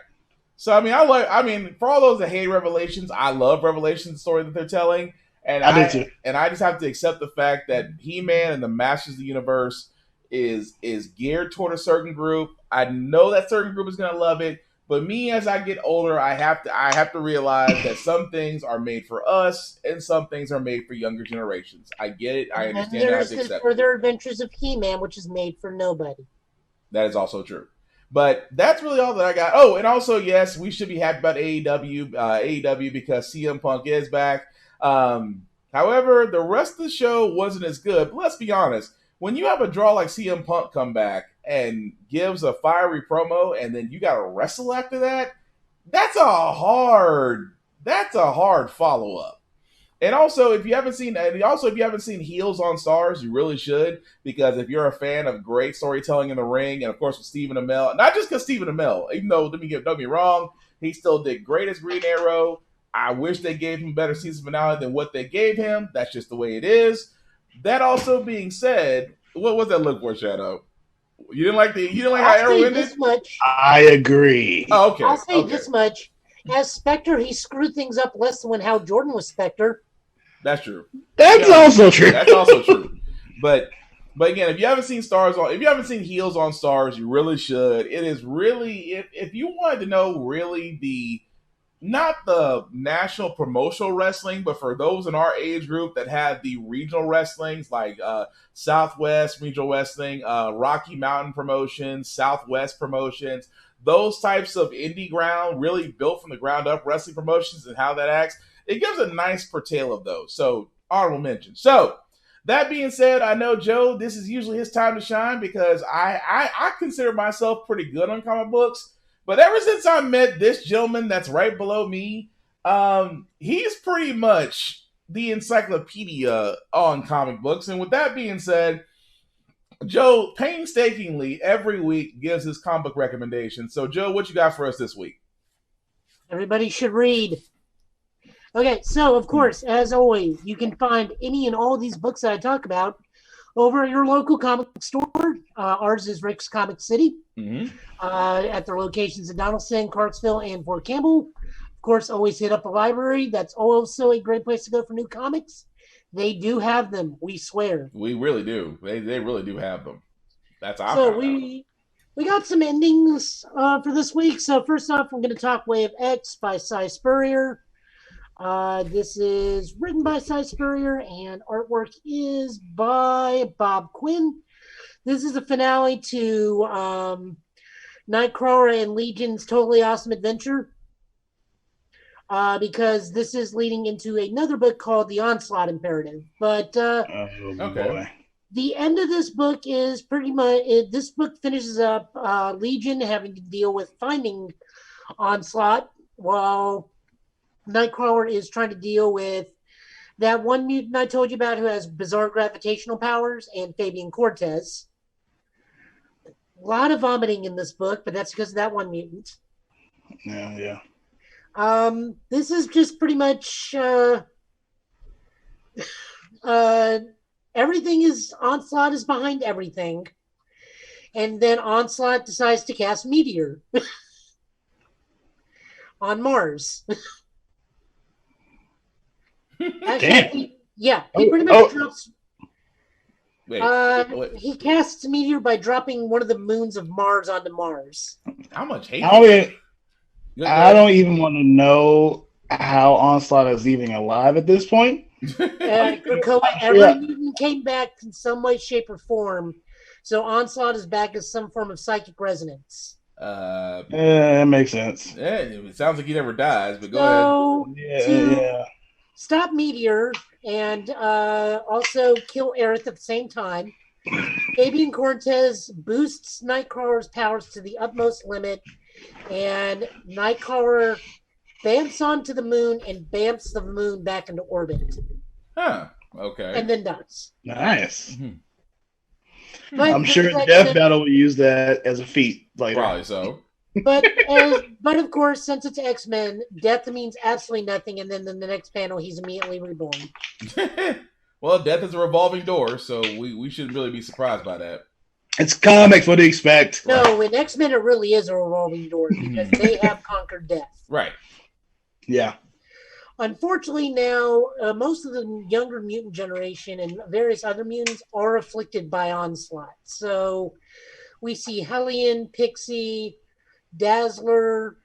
So I mean, for all those that hate Revelations, I love Revelations story that they're telling, and I do too. And I just have to accept the fact that He-Man and the Masters of the Universe is geared toward a certain group. I know that certain group is gonna love it. But me, as I get older, I have to realize that some things are made for us, and some things are made for younger generations. I get it. I understand. And there's the Further Adventures of He-Man, which is made for nobody. That is also true. But that's really all that I got. Oh, and also, yes, we should be happy about AEW because CM Punk is back. However, the rest of the show wasn't as good. But let's be honest. When you have a draw like CM Punk come back and gives a fiery promo, and then you got to wrestle after that, that's a hard follow up. And also, if you haven't seen Heels on Stars, you really should, because if you're a fan of great storytelling in the ring, and of course with Stephen Amell, not just because Stephen Amell, even though don't get me wrong, he still did great as Green Arrow. I wish they gave him a better season finale than what they gave him. That's just the way it is. That also being said, what was that look for, Shadow? You didn't like how Arrow ended? This much. I agree. Oh, okay. I'll say this much. As Spectre, he screwed things up less than when Hal Jordan was Spectre. That's true. That's also true. That's also true. But again, if you haven't seen Heels on Stars, you really should. It is really, if you wanted to know really not the national promotional wrestling, but for those in our age group that have the regional wrestlings like Southwest Regional Wrestling, Rocky Mountain Promotions, Southwest Promotions, those types of indie ground, really built from the ground up wrestling promotions and how that acts, it gives a nice portrayal of those. So, honorable mention. So, that being said, I know Joe, this is usually his time to shine because I consider myself pretty good on comic books. But ever since I met this gentleman that's right below me, he's pretty much the encyclopedia on comic books. And with that being said, Joe painstakingly every week gives his comic book recommendations. So, Joe, what you got for us this week? Everybody should read. Okay, so, of course, as always, you can find any and all these books that I talk about over at your local comic store. Ours is Rick's Comic City. Mm-hmm. At their locations in Donaldson, Clarksville, and Fort Campbell. Of course, always hit up a library. That's also a great place to go for new comics. They do have them, we swear. We really do. They really do have them. That's our So we got some endings for this week. So first off, I'm going to talk Way of X by Cy Spurrier. This is written by Cy Spurrier, and artwork is by Bob Quinn. This is the finale to Nightcrawler and Legion's Totally Awesome Adventure, because this is leading into another book called The Onslaught Imperative. But okay. The end of this book is pretty much, this book finishes up Legion having to deal with finding Onslaught, while Nightcrawler is trying to deal with that one mutant I told you about who has bizarre gravitational powers, and Fabian Cortez. A lot of vomiting in this book, but that's because of that one mutant. Yeah. This is just pretty much everything is Onslaught is behind everything, and then Onslaught decides to cast Meteor on Mars. Actually, he pretty much drops. Wait. He casts Meteor by dropping one of the moons of Mars onto Mars. How much hate? I don't even want to know how Onslaught is even alive at this point. Every mutant came back in some way, shape, or form. So Onslaught is back as some form of psychic resonance. That makes sense. Yeah, it sounds like he never dies, but go ahead. Stop Meteor and also kill Aerith at the same time. Fabian Cortez boosts Nightcrawler's powers to the utmost limit, and Nightcrawler bamps onto the moon and bamps the moon back into orbit. Huh. Okay. And then dies. Nice. Mm-hmm. I'm sure Death Battle will use that as a feat later. Probably so. But of course, since it's X-Men, death means absolutely nothing, and then in the next panel, he's immediately reborn. Well, death is a revolving door, so we shouldn't really be surprised by that. It's comics. What do you expect? No, in X-Men, it really is a revolving door because they have conquered death. Right. Yeah. Unfortunately, now most of the younger mutant generation and various other mutants are afflicted by Onslaught. So we see Hellion, Pixie, Dazzler,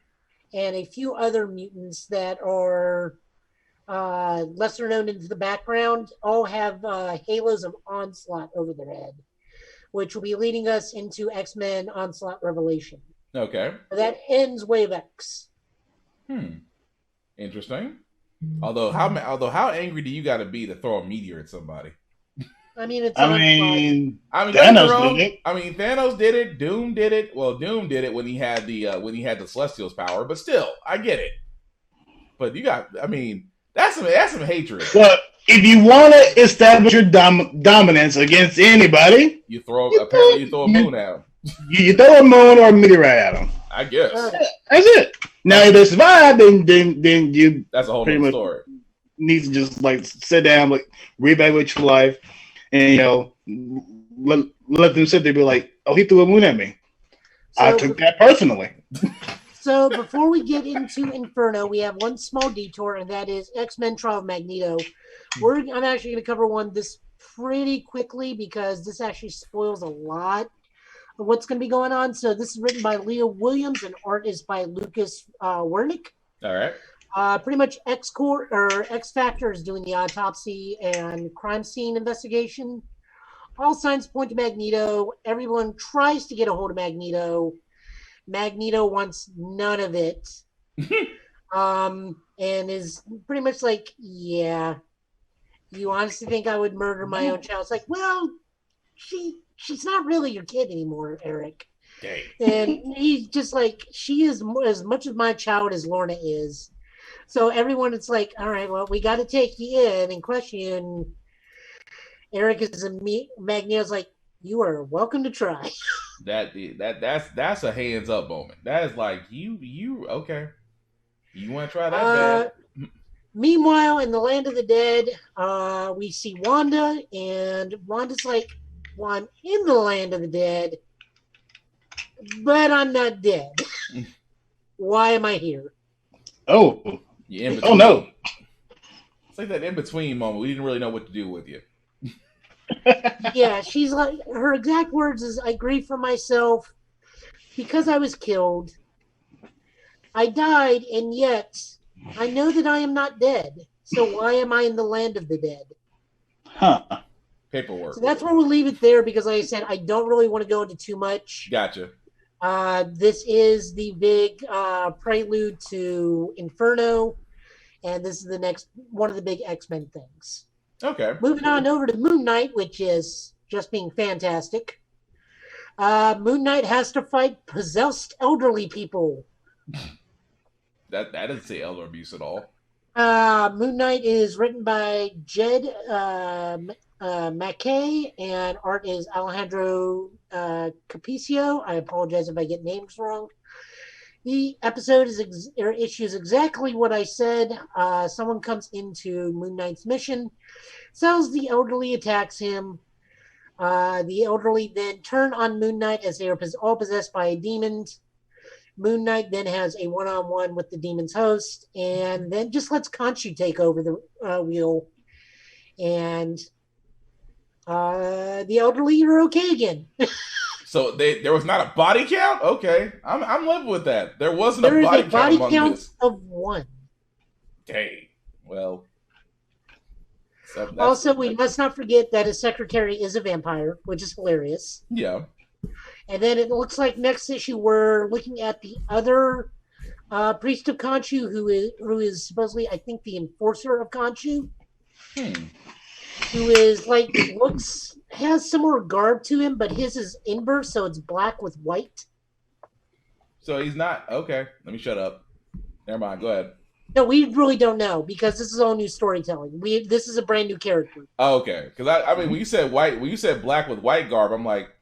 and a few other mutants that are lesser known into the background, all have halos of Onslaught over their head, which will be leading us into X-Men Onslaught Revelation. Okay. That ends Wave X. Interesting. Although how angry do you got to be to throw a meteor at somebody? I mean, Thanos did it. I mean, Thanos did it. Doom did it. Well, Doom did it when he had the Celestial's power. But still, I get it. But that's some hatred. But if you want to establish your dominance against anybody, you throw a moon at him. You throw a moon or a meteorite at them. I guess that's it. Now, if they survive, then you that's a whole pretty other much story. Need to just like sit down, like reevaluate your life, and let them sit there and be like, "Oh, he threw a moon at me. I took that personally." So before we get into Inferno, we have one small detour, and that is X-Men Trial of Magneto. I'm actually going to cover this pretty quickly because this actually spoils a lot of what's going to be going on. So this is written by Leo Williams and art is by Lucas Wernick. All right. Pretty much X Factor is doing the autopsy and crime scene investigation. All signs point to Magneto. Everyone tries to get a hold of Magneto. Magneto wants none of it. And is pretty much like, yeah, you honestly think I would murder my own child? It's like, well, she's not really your kid anymore, Eric. Dang. And he's just like, she is as much of my child as Lorna is. So everyone, it's like, all right, well, we got to take you in and question you. And Eric is Magneto's like, you are welcome to try. That's a hands up moment. That is like you okay. You want to try that? Bad? Meanwhile, in the land of the dead, we see Wanda, and Wanda's like, well, I'm in the land of the dead, but I'm not dead. Why am I here? Oh. Oh no. It's like that in between moment. We didn't really know what to do with you. Yeah, she's like, her exact words is, I grieve for myself because I was killed. I died, and yet I know that I am not dead. So why am I in the land of the dead? Huh. Paperwork. So that's where we'll leave it there because, like I said, I don't really want to go into too much. Gotcha. This is the big prelude to Inferno, and this is the next one of the big X-Men things. Okay. Moving on over to Moon Knight, which is just being fantastic. Moon Knight has to fight possessed elderly people. That doesn't say elder abuse at all. Moon Knight is written by Jed MacKay, and art is Alejandro Capicio. I apologize if I get names wrong. The episode issues exactly what I said. Someone comes into Moon Knight's mission, sells the elderly, attacks him. The elderly then turn on Moon Knight as they are all possessed by a demon. Moon Knight then has a one-on-one with the demon's host, and then just lets Khonshu take over the wheel. And the elderly are okay again. So there was not a body count? Okay. I'm living with that. There wasn't a body count of one. Dang. Well. Also, we must not forget that his secretary is a vampire, which is hilarious. Yeah. And then it looks like next issue we're looking at the other priest of Khonshu, who is supposedly, I think, the enforcer of Khonshu. Who is like has similar garb to him, but his is inverse, so it's black with white. So he's not okay. Let me shut up. Never mind. Go ahead. No, we really don't know because this is all new storytelling. This is a brand new character. Oh, okay. Because I mean, when you said black with white garb, I'm like,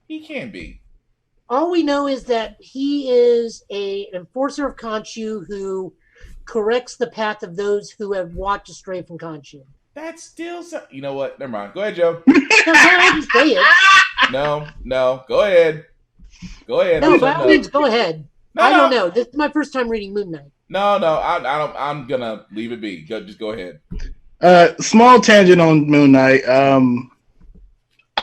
he can't be. All we know is that he is an enforcer of Khonshu who corrects the path of those who have walked astray from Khonshu. That's still you know what? Never mind. Go ahead, Joe. No, go ahead and say it. No. Go ahead. No, by all means, go ahead. I don't know. This is my first time reading Moon Knight. No. I don't. I'm gonna leave it be. Just go ahead. Small tangent on Moon Knight.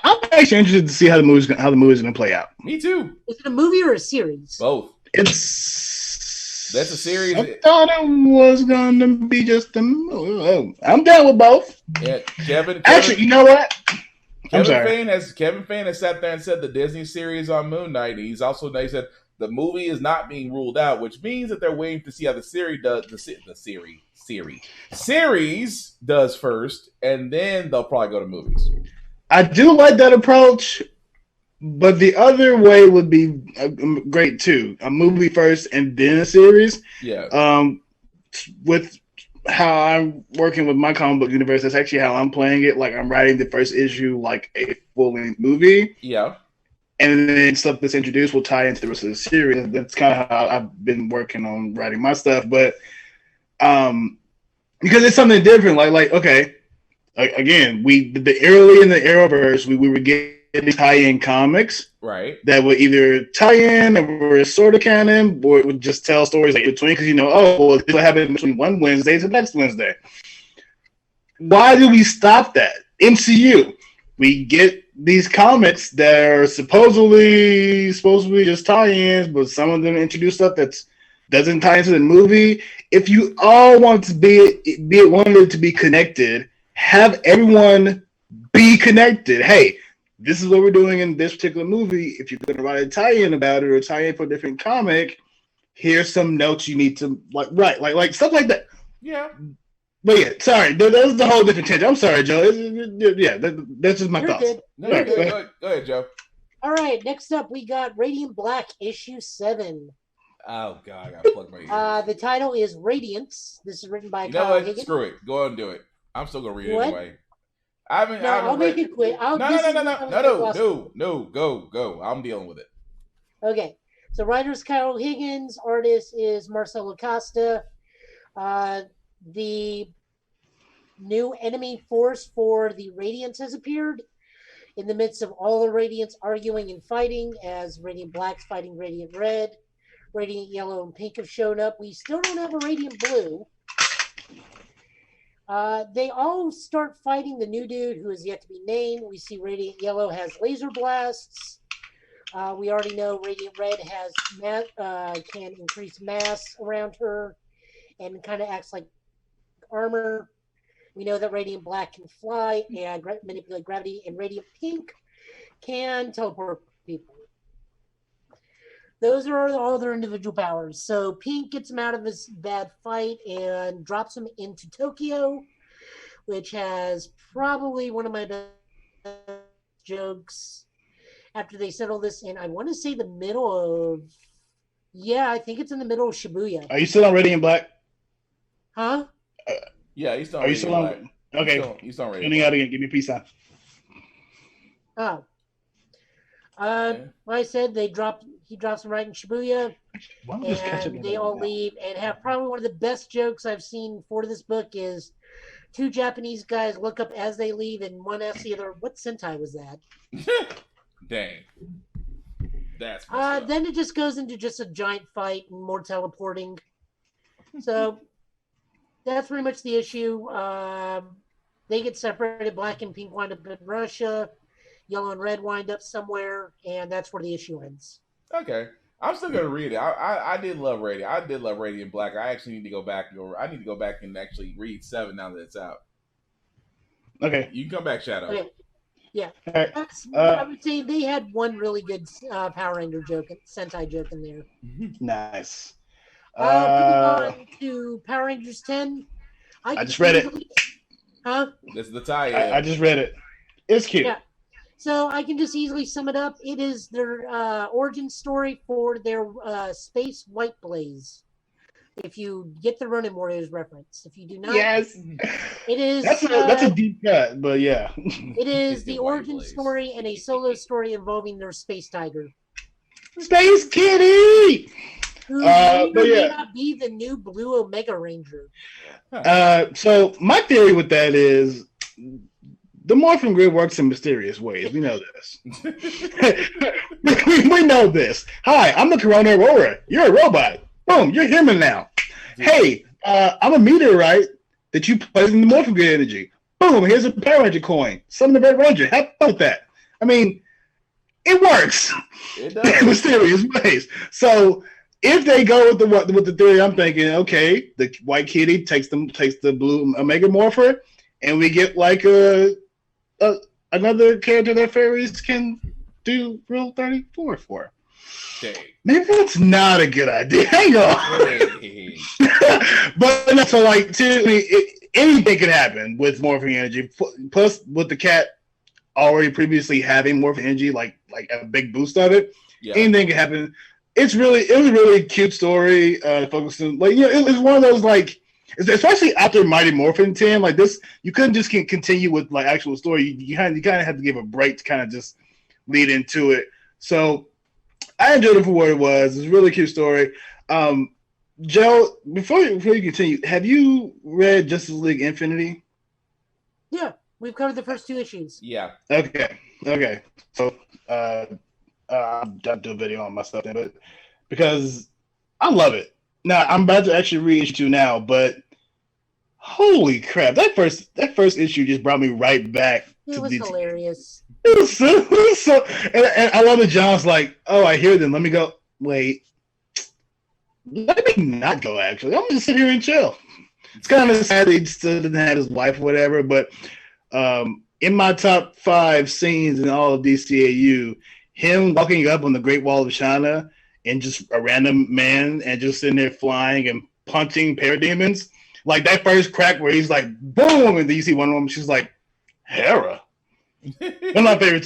I'm actually interested to see how the movie's going to play out. Me too. Is it a movie or a series? Both. That's a series. I thought it was going to be just a movie. I'm down with both. Yeah, Kevin. Actually, you know what? Kevin Fein has sat there and said the Disney series on Moon Knight. He said the movie is not being ruled out, which means that they're waiting to see how the series does first, and then they'll probably go to movies. I do like that approach, but the other way would be great too. A movie first and then a series. Yeah. With how I'm working with my comic book universe, that's actually how I'm playing it. Like I'm writing the first issue like a full-length movie. Yeah. And then stuff that's introduced will tie into the rest of the series. That's kind of how I've been working on writing my stuff. But because it's something different. Like okay. Again, early in the Arrowverse, we were getting tie-in comics, right? That would either tie in or sort of canon, or it would just tell stories like between. Because this will happen between one Wednesday to the next Wednesday. Why do we stop that? MCU, we get these comics that are supposedly just tie-ins, but some of them introduce stuff that doesn't tie into the movie. If you all want to wanted to be connected. Have everyone be connected. Hey, this is what we're doing in this particular movie. If you're going to write a tie-in about it or tie in for a different comic, here's some notes you need to write, like stuff like that. Yeah. But yeah, sorry, that was the whole different tangent. I'm sorry, Joe. That's just my thoughts. Good. No, you're good. Go ahead, Joe. All right, next up we got Radiant Black issue 7. Oh God, I gotta plug my ears. The title is Radiance. This is written by you know Kyle what? Higgins. Screw it. Go ahead and do it. I'm still gonna read it What? anyway. I'll make it quick. No. Go. I'm dealing with it. Okay. So writer's Kyle Higgins, artist is Marcelo Costa. The new enemy force for the Radiance has appeared in the midst of all the Radiants arguing and fighting, as Radiant Black's fighting Radiant Red, Radiant Yellow and Pink have shown up. We still don't have a Radiant Blue. They all start fighting the new dude who is yet to be named. We see Radiant Yellow has laser blasts. We already know Radiant Red has can increase mass around her and kind of acts like armor. We know that Radiant Black can fly and manipulate gravity, and Radiant Pink can teleport people. Those are all their individual powers. So Pink gets him out of his bad fight and drops him into Tokyo, which has probably one of my best jokes after they settle this in, I want to say the middle of, I think it's in the middle of Shibuya. Are you still on Radiant Black? Huh? Yeah, he's still on Are you still on? Okay. He's still on Tuning out again. Give me a peace sign. Oh. Like I said, he drops him right in Shibuya, and they all leave and have probably one of the best jokes I've seen for this book is two Japanese guys look up as they leave and one asks the other, what Sentai was that? Dang. That's then it just goes into just a giant fight and more teleporting. So that's pretty much the issue. They get separated. Black and Pink wind up in Russia. Yellow and Red wind up somewhere, and that's where the issue ends. Okay. I'm still gonna read it. I did love Radiant. I did love Radiant Black. I actually need to go back and actually read 7 now that it's out. Okay. You can come back, Shadow. Okay. Yeah. Right. I would say they had one really good Power Ranger joke, Sentai joke in there. Nice. Moving on to Power Rangers 10. I just read it. Huh? This is the tie-in. I just read it. It's cute. Yeah. So I can just easily sum it up. It is their origin story for their Space White Blaze. If you get the Ronin Warriors reference, if you do not, yes, it is. That's a deep cut, but yeah, it is the origin story and a solo story involving their Space Tiger. Space Kitty. Who may but or may yeah. not be the new Blue Omega Ranger. So my theory with that is the morphing grid works in mysterious ways. We know this. we know this. Hi, I'm the Corona Aurora. You're a robot. Boom, you're human now. Hey, I'm a meteorite that you place in the morphing grid energy. Boom, here's a Power Ranger coin. Summon the Red Ranger. Have fun with that. I mean, it works. It does. In mysterious ways. So if they go with the theory, I'm thinking, okay, the White Kitty takes the Blue Omega Morpher, and we get like another character that fairies can do Rule 34 for. Dang. Maybe that's not a good idea. Hang on. Hey. But no, so like, anything could happen with morphing energy. Plus, with the cat already previously having morphing energy, like a big boost of it, anything could happen. It was a really cute story. Focusing it was one of those especially after Mighty Morphin 10, like this, you couldn't just continue with like actual story. You kind of had to give a break to kind of just lead into it. So I enjoyed it for what it was. It's a really cute story. Joe, before you continue, have you read Justice League Infinity? Yeah, we've covered the first 2 issues. Yeah. Okay. So I'll do a video on myself then, but because I love it. Now I'm about to actually read issue 2 now, but holy crap, that first issue just brought me right back. It was hilarious. It was so and I love that John's like, oh, I hear them. Let me go. Wait. Let me not go, actually. I'm just sit here and chill. It's kind of sad that he still didn't have his wife or whatever, but in my top 5 scenes in all of DCAU, him walking up on the Great Wall of China and just a random man and just sitting there flying and punching parademons. Like that first crack where he's like, boom, and then you see one of them, she's like, Hera. One of my favorite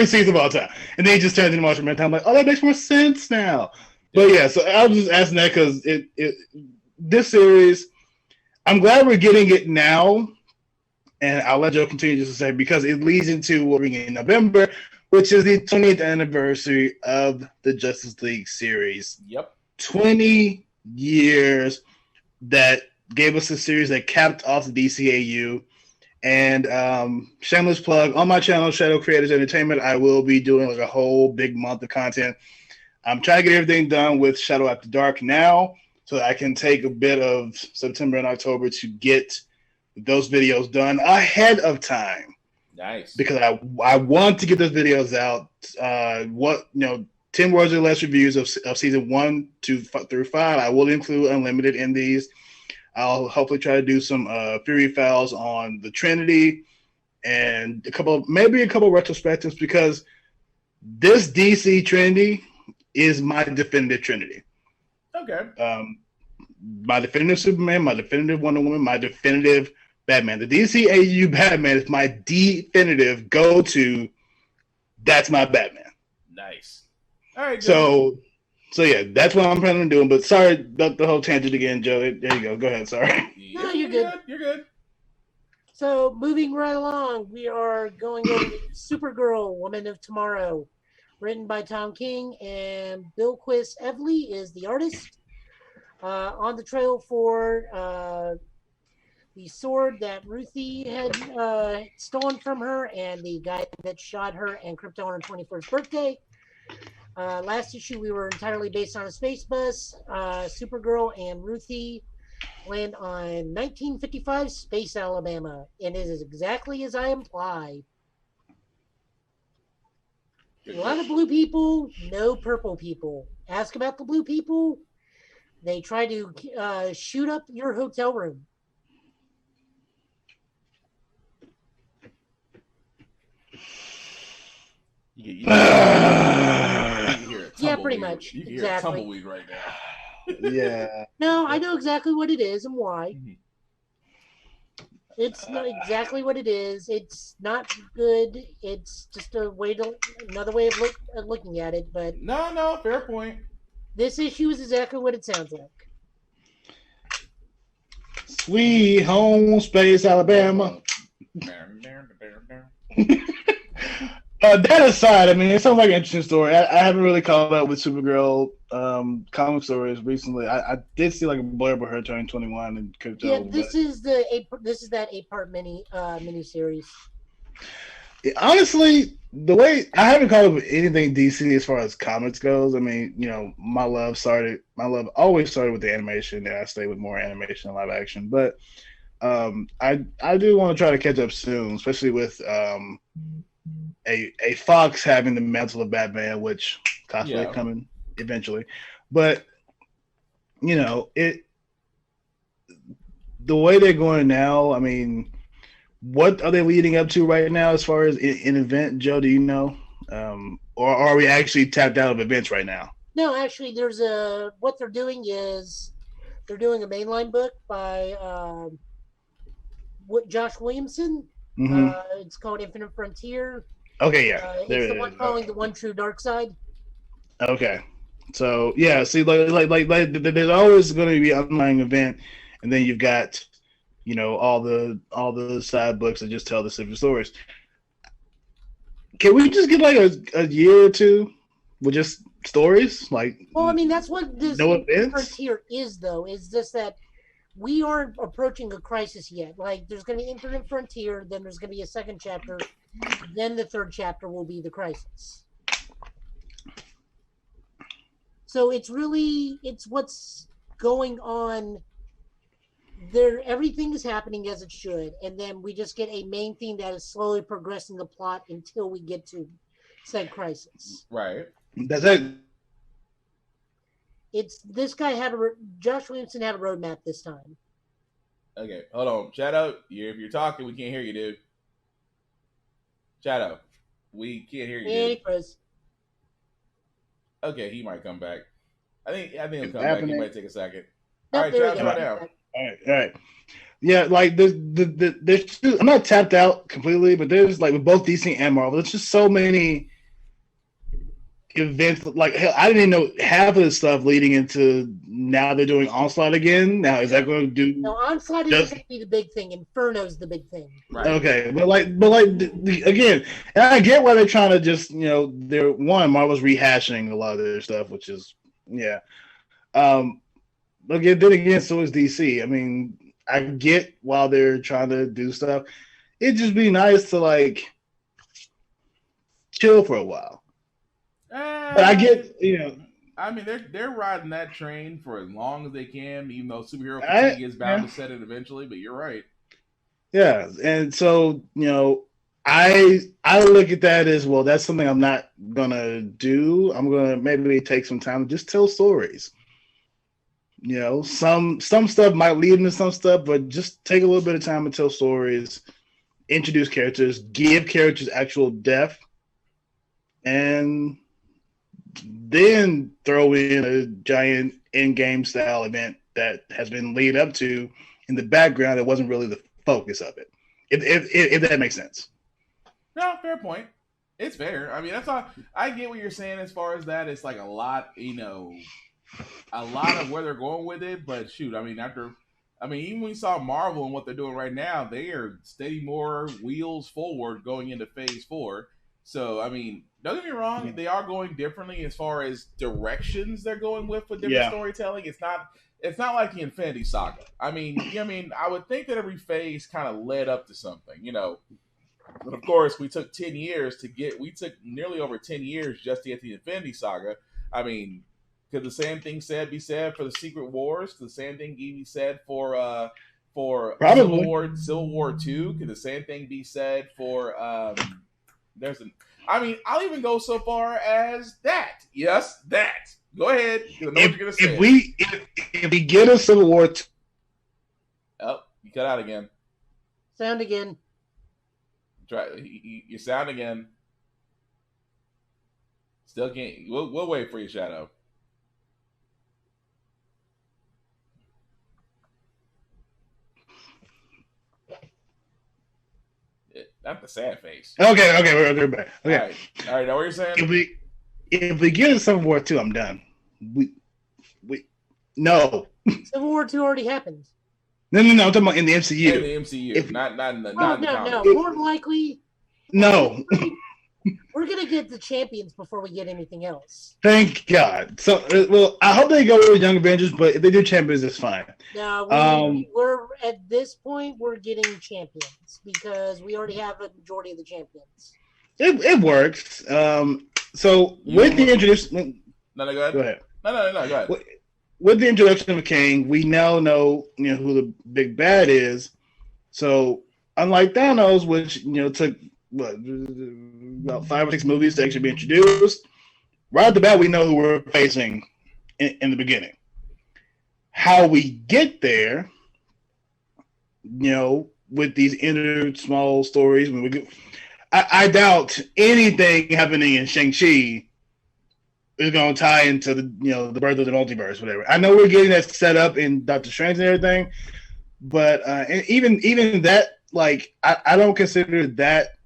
scenes of all time. And then he just turns into Martian Man. I'm like, oh, that makes more sense now. But yeah, so I was just asking that because this series, I'm glad we're getting it now. And I'll let Joe continue just to say, because it leads into what we're getting in November, which is the 20th anniversary of the Justice League series. Yep. 20 years that gave us a series that capped off the DCAU. And shameless plug, on my channel, Shadow Creators Entertainment, I will be doing like a whole big month of content. I'm trying to get everything done with Shadow After Dark now, so that I can take a bit of September and October to get those videos done ahead of time. Nice. Because I want to get those videos out. 10 words or less reviews of season 1 through 5. I will include Unlimited in these. I'll hopefully try to do some Fury Files on the Trinity and a couple retrospectives, because this DC Trinity is my definitive Trinity. Okay. My definitive Superman, my definitive Wonder Woman, my definitive Batman. The DCAU Batman is my definitive go-to. That's my Batman. Nice. All right. Good. So yeah, that's what I'm planning on doing. But sorry about the whole tangent again, Joe. There you go. Go ahead. Sorry. No, you're good. You're good. So moving right along, we are going over to Supergirl, Woman of Tomorrow, written by Tom King, and Bill Quist Evely is the artist. On the trail for the sword that Ruthie had stolen from her, and the guy that shot her and Krypto on her 21st birthday. Last issue, we were entirely based on a space bus. Supergirl and Ruthie land on 1955 Space Alabama, and it is exactly as I implied. A lot of blue people, no purple people. Ask about the blue people. They try to shoot up your hotel room. You can hear Yeah, pretty much. You can Exactly. hear a tumbleweed right now. Yeah. No, I know exactly what it is and why. It's not exactly what it is. It's not good. It's just another way of looking at it. But No, fair point. this issue is exactly what it sounds like. Sweet home space, Alabama. That aside, I mean, it sounds like an interesting story. I haven't really caught up with Supergirl comic stories recently. I did see like a blurb of her turning 21 and crypto. Yeah, this is that 8-part mini series. Honestly, the way I haven't caught up with anything DC as far as comics goes. I mean, my love always started with the animation, and I stay with more animation and live action. But I do want to try to catch up soon, especially with a Fox having the mantle of Batman, which cosplay coming eventually. But the way they're going now, I mean, what are they leading up to right now as far as an event? Joe, do you know? Or are we actually tapped out of events right now? No, actually, what they're doing is they're doing a mainline book by Josh Williamson. Mm-hmm. It's called Infinite Frontier. Okay, yeah. It's the one calling the One True Dark Side. Okay. So yeah, see, like there's always going to be an underlying event, and then you've got all the side books that just tell the simple stories. Can we just get like a year or two with just stories? Like, well, I mean, that's what this Frontier is, though. Is just that we aren't approaching a crisis yet. Like, there's going to be Infinite Frontier, then there's going to be a second chapter, then the third chapter will be the crisis. So it's what's going on there. Everything is happening as it should, and then we just get a main theme that is slowly progressing the plot until we get to said crisis. Right. That's it. It's this guy Josh Williamson had a roadmap this time. Okay, hold on, Shadow. If you're talking, we can't hear you, dude. Shadow, we can't hear you. Hey, Chris. Okay, he might come back. I think he'll come back. He might take a second. All right, Shadow, right now. All right. Yeah, like there's I'm not tapped out completely, but there's like with both DC and Marvel, there's just so many events. Like hell, I didn't even know half of the stuff leading into now they're doing Onslaught again. Now is that going to do? No, Onslaught is going to be the big thing. Inferno's the big thing. Right. Okay, but again, and I get why they're trying to just they're Marvel's rehashing a lot of their stuff, which is But then again, so is DC. I mean, I get while they're trying to do stuff. It'd just be nice to like chill for a while. But I get, I mean, they're riding that train for as long as they can, even though superhero fatigue is bound to set it eventually. But you're right. Yeah, and so I look at that as well. That's something I'm not gonna do. I'm gonna maybe take some time to just tell stories. Some stuff might lead into some stuff, but just take a little bit of time to tell stories, introduce characters, give characters actual depth, and then throw in a giant in-game style event that has been lead up to in the background that wasn't really the focus of it. If that makes sense. No, fair point. It's fair. I mean, that's all. I get what you're saying as far as that. It's like a lot of where they're going with it. But shoot, I mean, even when you saw Marvel and what they're doing right now, they are steady more wheels forward going into Phase 4. So, I mean, don't get me wrong, they are going differently as far as directions they're going with different storytelling. It's not like the Infinity Saga. I mean, I would think that every phase kind of led up to something, But of course, we took nearly over 10 years just to get the Infinity Saga. I mean, could the same thing be said for the Secret Wars? Could the same thing be said for Civil War 2? Could the same thing be said for I'll even go so far as that. Yes, that. Go ahead. I know what you're gonna say. If we get a Civil War 2. Oh, you cut out again. Sound again. Try you sound again. Still can't. We'll wait for you, Shadow. Not the sad face. Okay, we're back. Okay, all right. Now what you're saying? If we get a Civil War 2, I'm done. No. Civil War 2 already happened. No. I'm talking about in the MCU. In the MCU, not in the. No. More likely. No. We're gonna get the champions before we get anything else. Thank God. So, well, I hope they go with Young Avengers, but if they do champions, it's fine. No, we're at this point we're getting champions because we already have a majority of the champions. It works. So with the introduction, no, go ahead. Go ahead. No, go ahead. With the introduction of King, we now know who the big bad is. So unlike Thanos, which took about 5 or 6 movies to actually be introduced, right at the bat we know who we're facing in the beginning. How we get there, with these inner small stories, I doubt anything happening in Shang-Chi is going to tie into the birth of the multiverse, whatever. I know we're getting that set up in Doctor Strange and everything, but and even that, like, I don't consider that.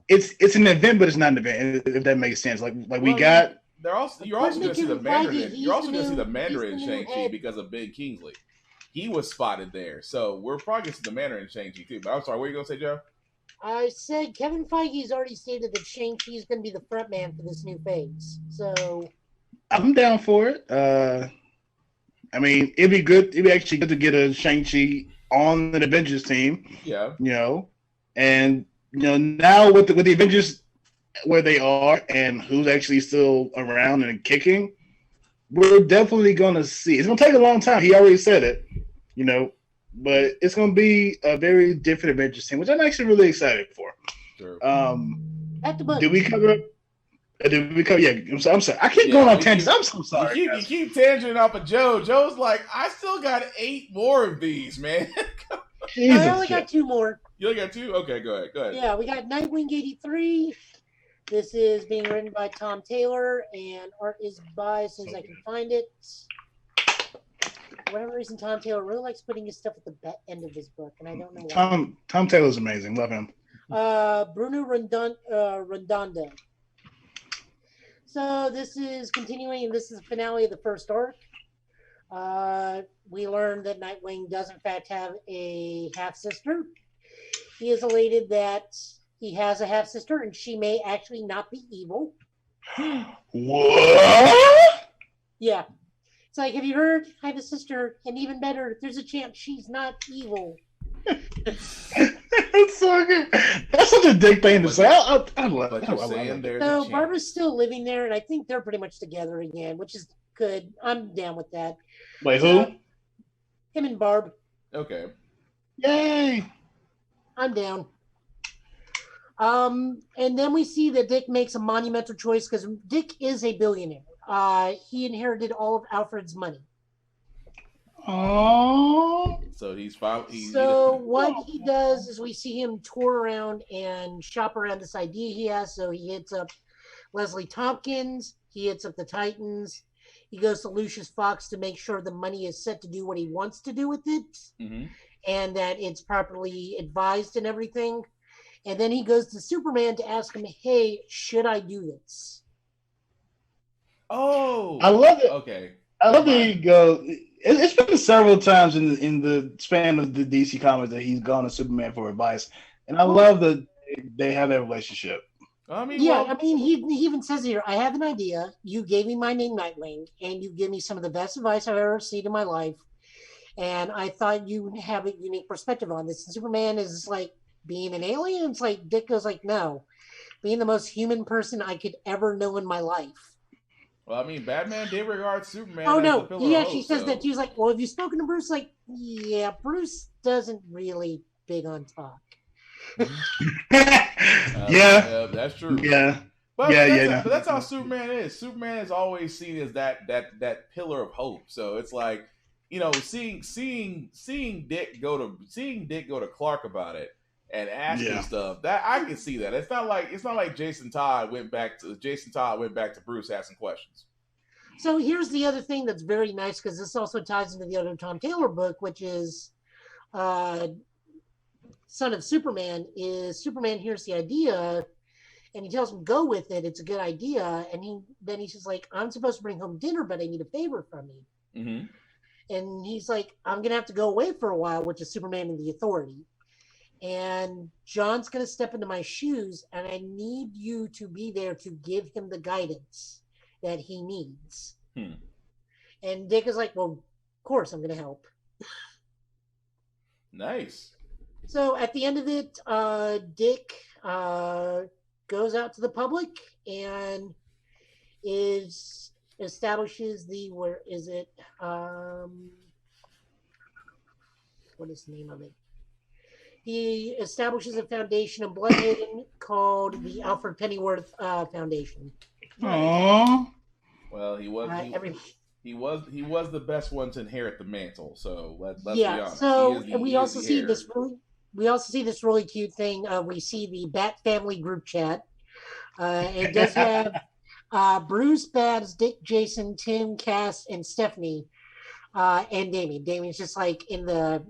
It's an event, but it's not an event. If that makes sense, we got. You're also going to see the Mandarin. You're also going to see the Mandarin in Shang-Chi because of Ben Kingsley. He was spotted there, so we're probably going to see the Mandarin in Shang-Chi too. But I'm sorry, what are you going to say, Joe? I said Kevin Feige's already stated that Shang-Chi is going to be the front man for this new phase. So I'm down for it. I mean, it'd be good. It'd be actually good to get a Shang-Chi on the Avengers team. Yeah. And now with the Avengers where they are and who's actually still around and kicking, we're definitely going to see. It's going to take a long time. He already said it, but it's going to be a very different Avengers team, which I'm actually really excited for. Sure. Did we cover? Yeah, I'm sorry. I keep going on tangents. I'm so sorry. You keep tangenting off of Joe. Joe's like, I still got 8 more of these, man. I only got 2 more. You only got 2? Okay, go ahead. Yeah, we got Nightwing 83. This is being written by Tom Taylor, and art is by, as soon as I can find it. For whatever reason, Tom Taylor really likes putting his stuff at the end of his book, and I don't know why. Tom Taylor's amazing. Love him. Bruno Redondo. So this is continuing, and this is the finale of the first arc. We learned that Nightwing does in fact have a half-sister. He is elated that he has a half-sister, and she may actually not be evil. What? Yeah. It's like, have you heard? I have a sister, and even better, there's a chance she's not evil. That's so good. That's such a dick thing to say. I love it. So Barbara's still living there, and I think they're pretty much together again, which is good. I'm down with that. Wait, who? Him and Barb. Okay. Yay! I'm down. And then we see that Dick makes a monumental choice because Dick is a billionaire. He inherited all of Alfred's money. Oh. So what he does is we see him tour around and shop around this idea he has. So he hits up Leslie Tompkins. He hits up the Titans. He goes to Lucius Fox to make sure the money is set to do what he wants to do with it, and that it's properly advised and everything. And then he goes to Superman to ask him, hey, should I do this? Oh. I love it. Okay. I love that he goes. It's been several times in the span of the DC comics that he's gone to Superman for advice. And I love that they have that relationship. He even says here, I have an idea. You gave me my name, Nightwing, and you give me some of the best advice I've ever seen in my life. And I thought you would have a unique perspective on this. And Superman is like, being an alien? It's like, Dick goes like, no. Being the most human person I could ever know in my life. Well, I mean, Batman did regard Superman as no. He actually says that. He's like, well, have you spoken to Bruce? Like, yeah, Bruce doesn't really big on talk. Yeah, that's true. Yeah. But that's how Superman is. Superman is always seen as that pillar of hope. So it's like, seeing Dick go to Clark about it and asking stuff, that I can see that. It's not like Jason Todd went back to Bruce asking questions. So here's the other thing that's very nice, because this also ties into the other Tom Taylor book, which is Son of Superman. Is Superman hears the idea and he tells him go with it, it's a good idea, and he's just like, I'm supposed to bring home dinner, but I need a favor from you. And he's like, I'm gonna have to go away for a while, which is Superman and the Authority. and John's going to step into my shoes, and I need you to be there to give him the guidance that he needs. And Dick is like, well, of course I'm going to help. Nice. So at the end of it, Dick goes out to the public and establishes the, where is it? What is the name of it? He establishes a foundation in Bloodhaven called the Alfred Pennyworth Foundation. Aww. Well, he was the best one to inherit the mantle. So let's be honest. So we also see this really cute thing. We see the Bat Family group chat. It does have Bruce, Babs, Dick, Jason, Tim, Cass, and Stephanie, and Damien. Damien's just like in the ...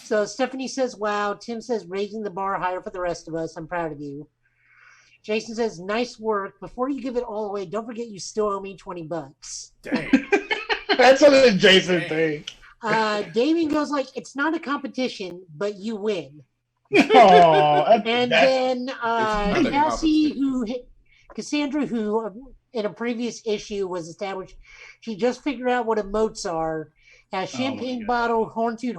So Stephanie says, wow. Tim says, raising the bar higher for the rest of us. I'm proud of you. Jason says, nice work. Before you give it all away, don't forget you still owe me $20. Dang. That's a Jason thing. Damien goes like, it's not a competition, but you win. Aww, and then Cassandra, who in a previous issue was established, she just figured out what emotes are. Has champagne bottle, horn toot,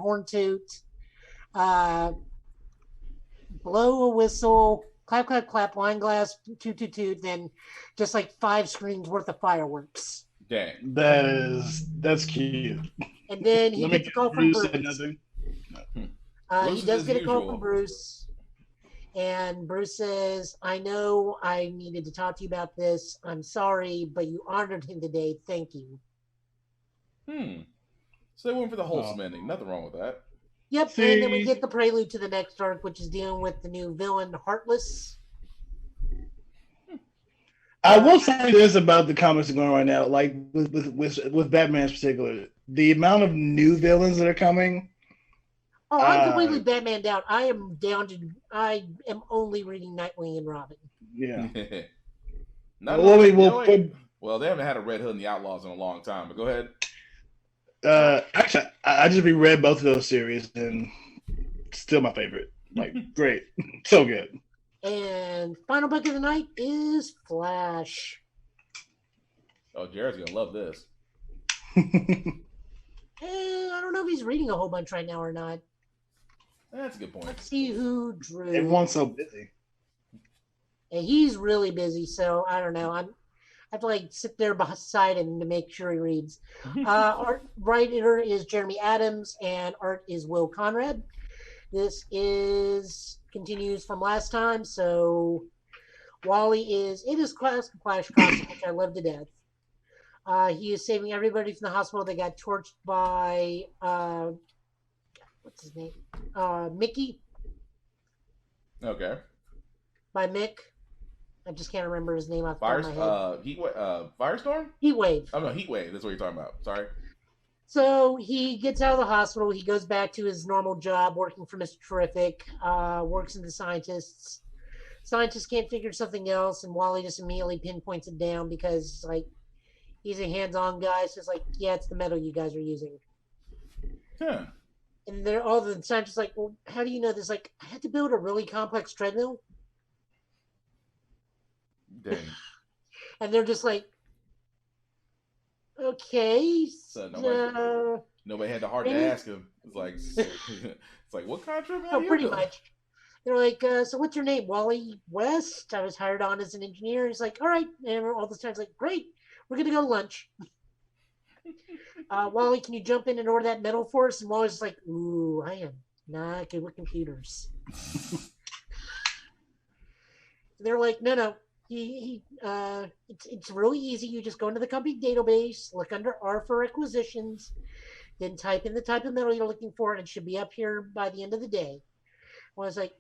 blow a whistle, clap, clap, clap, wine glass, toot, then just like 5 screens worth of fireworks. Dang. That's cute. And then he gets a call from Bruce. He does get a call from Bruce. And Bruce says, I know I needed to talk to you about this. I'm sorry, but you honored him today. Thank you. So they went for the wholesome ending. Nothing wrong with that. Yep, and then we get the prelude to the next arc, which is dealing with the new villain, Heartless. I will say this about the comics going right now, like with Batman in particular, the amount of new villains that are coming. Oh, I'm completely Batmaned out. I am only reading Nightwing and Robin. Yeah. Well, they haven't had a Red Hood and the Outlaws in a long time, but go ahead. Actually, I just reread both of those series, and still my favorite. Like, great, so good. And final book of the night is Flash. Oh, Jared's gonna love this. I don't know if he's reading a whole bunch right now or not. That's a good point. Let's see who drew. Everyone's so busy. And he's really busy, so I don't know. I have to like sit there beside him to make sure he reads. Art writer is Jeremy Adams, and art is Will Conrad. This continues from last time. So Wally is in his Flash costume, which I love to death. He is saving everybody from the hospital that got torched by what's his name? Mickey. Okay. By Mick. I just can't remember his name off the top of my head. Firestorm? Heatwave. Oh no, Heatwave. That's what you're talking about. Sorry. So he gets out of the hospital. He goes back to his normal job, working for Mr. Terrific. Works in the scientists. Scientists can't figure something else, and Wally just immediately pinpoints it down because, like, he's a hands-on guy. So it's like, yeah, it's the metal you guys are using. Huh. And they're all the scientists like, well, how do you know this? Like, I had to build a really complex treadmill. Dang. And they're just like, okay. So nobody had the heart to ask him. It's like what kind of treadmill? No, pretty much. They're like, so what's your name? Wally West. I was hired on as an engineer. He's like, all right. And all the time's like, great. We're going to go to lunch. Wally, can you jump in and order that metal for us? And Wally's just like, ooh, I am not good with computers. They're like, no. It's really easy. You just go into the company database, look under R for requisitions, then type in the type of metal you're looking for, and it should be up here by the end of the day. I was like,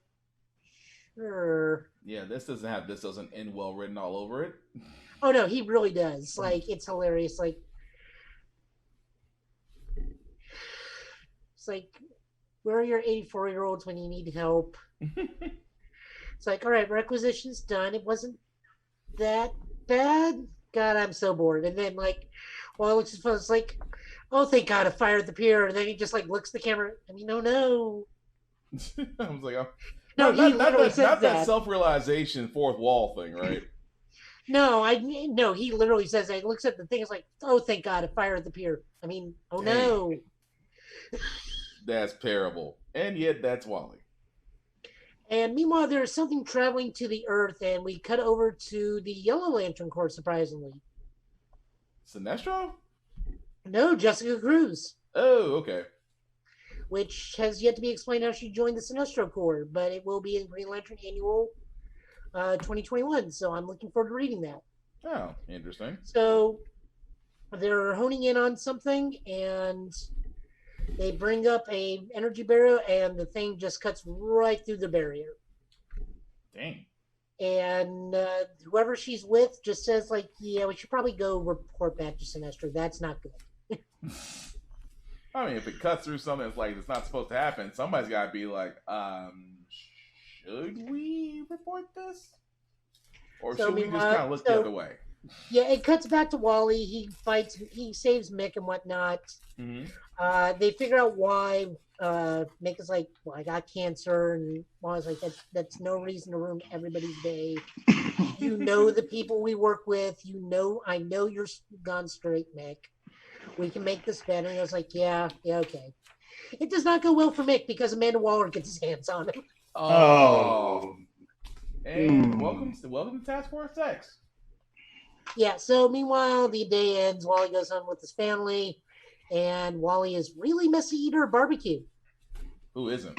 sure. Yeah, this doesn't end well written all over it. Oh no, he really does. Like, it's hilarious. Like, it's like, where are your 84-year-olds when you need help? It's like, all right, requisition's done. It wasn't that bad. God, I'm so bored. And then, like, while it looks at his phone, it's like, oh, thank God, I fired the peer. And then he just, like, looks at the camera. I mean, oh, no. I was like, oh. No, he literally says not that that. self-realization, fourth wall thing, right? No, he literally says that. He looks at the thing, it's like, oh, thank God, a fire at the pier. I mean, oh Dang. no. That's terrible. And yet that's Wally. And meanwhile, there's something traveling to the Earth, and we cut over to the Yellow Lantern Corps, surprisingly. Sinestro? No, Jessica Cruz. Oh, okay. Which has yet to be explained how she joined the Sinestro Corps, but it will be in Green Lantern Annual 2021, so I'm looking forward to reading that. Oh, interesting. So they're honing in on something, and they bring up a energy barrier, and the thing just cuts right through the barrier. Dang. And whoever she's with just says, like, yeah, we should probably go report back to Sinestro. That's not good. I mean, if it cuts through something that's like it's not supposed to happen, somebody's got to be like, should we report this? Or should we just kind of look the other way? Yeah, it cuts back to Wally. He saves Mick and whatnot. Mm-hmm. They figure out why. Mick is like, well, I got cancer, and Wally's like, that's no reason to ruin everybody's day. You know the people we work with. I know you're gone straight, Mick. We can make this better. And I was like, yeah, okay. It does not go well for Mick because Amanda Waller gets his hands on him. Oh. And welcome to Task Force X. Yeah, so meanwhile, the day ends. Wally goes home with his family, and Wally is really messy eater at barbecue. Who isn't?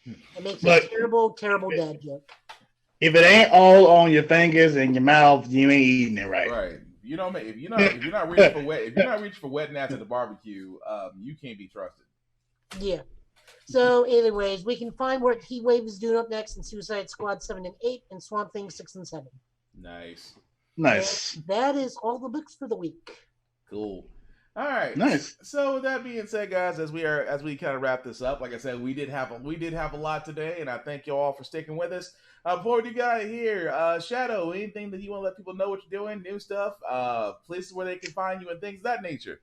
It makes a terrible, terrible dad joke. If it ain't all on your fingers and your mouth, you ain't eating it right. Right. If you're not reaching for wet naps at the barbecue, you can't be trusted. Yeah. So, anyways, we can find what Heatwave is doing up next in Suicide Squad 7 and 8 and Swamp Thing 6 and 7. Nice. And that is all the books for the week. Cool. All right. Nice. So with that being said, guys, as we kind of wrap this up, like I said, we did have a lot today, and I thank you all for sticking with us. Before we get out of here, Shadow, anything that you want to let people know what you're doing, new stuff, places where they can find you and things of that nature.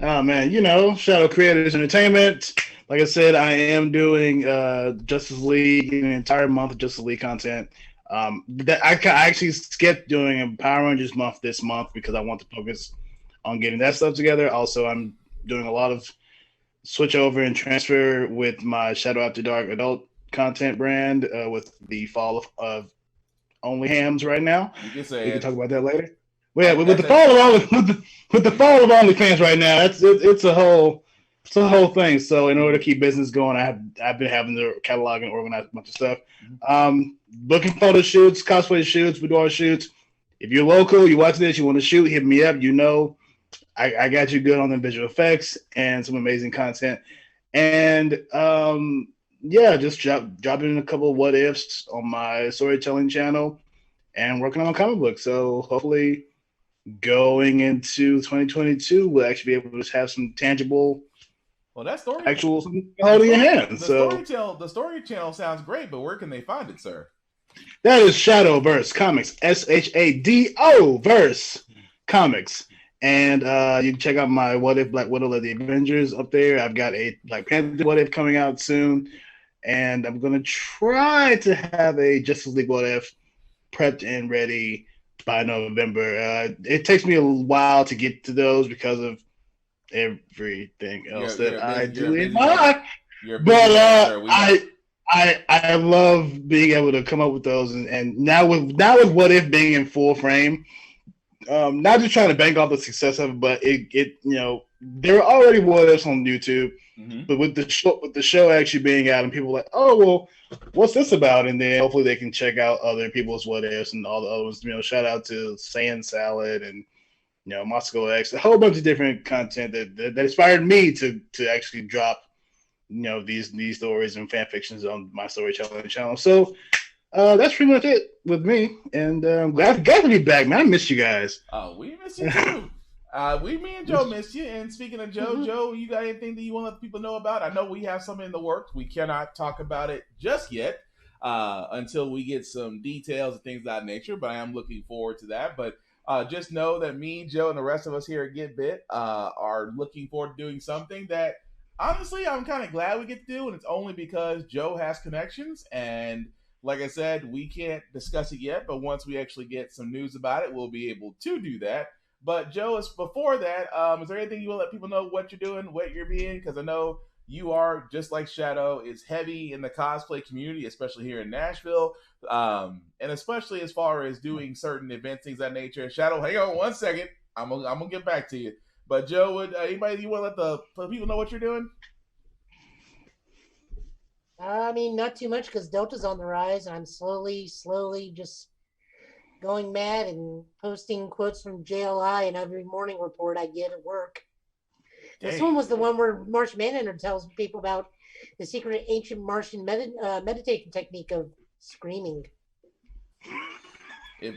Oh man, Shadow Creators Entertainment. Like I said, I am doing Justice League, an entire month of Justice League content. That I actually skipped doing a Power Rangers month this month because I want to focus on getting that stuff together. Also, I'm doing a lot of switch over and transfer with my Shadow After Dark adult content brand with the fall of Only Hams right now. We can talk about that later. Well, yeah, with the fall of OnlyFans right now, it's a whole thing. So in order to keep business going, I've been having to catalog and organize a bunch of stuff. Booking photo shoots, cosplay shoots, boudoir shoots. If you're local, you watch this, you want to shoot, hit me up. I got you good on the visual effects and some amazing content. And just dropping in a couple of what ifs on my storytelling channel and working on a comic book. So hopefully going into 2022, we'll actually be able to have some tangible, actual holding your hands. The story channel sounds great, but where can they find it, sir? That is Shadowverse Comics, SHADO Verse Comics. And you can check out my What If Black Widow Led the Avengers up there. I've got a Black Panther What If coming out soon. And I'm going to try to have a Justice League What If prepped and ready by November. It takes me a while to get to those because of everything else I do in my life. But I love being able to come up with those. And now with What If being in full frame, not just trying to bank off the success of it, but there are already what ifs on YouTube, but with the show actually being out and people are like, oh well, what's this about? And then hopefully they can check out other people's what ifs and all the other ones. Shout out to Saiyan Salad and Moscow X, a whole bunch of different content that inspired me to actually drop these stories and fan fictions on my storytelling channel. So. That's pretty much it with me, and I'm glad to be back, man. I missed you guys. Oh, we miss you too. Me and Joe missed you. And speaking of Joe, Joe, you got anything that you want to let people know about? I know we have something in the works. We cannot talk about it just yet until we get some details and things of that nature. But I am looking forward to that. But just know that me, Joe, and the rest of us here at Get Bit are looking forward to doing something that honestly, I'm kind of glad we get to do, and it's only because Joe has connections. And like I said, we can't discuss it yet, but once we actually get some news about it, we'll be able to do that. But Joe, before that, is there anything you will let people know what you're doing, what you're being? Because I know you are, just like Shadow, is heavy in the cosplay community, especially here in Nashville, and especially as far as doing certain events, things of that nature. Shadow, hang on 1 second. I'm gonna get back to you. But Joe, would anybody you want to let the people know what you're doing? I mean, not too much because Delta's on the rise. I'm slowly just going mad and posting quotes from JLI and every morning report I get at work. This one was the one where Martian Manhunter tells people about the secret ancient Martian meditation technique of screaming.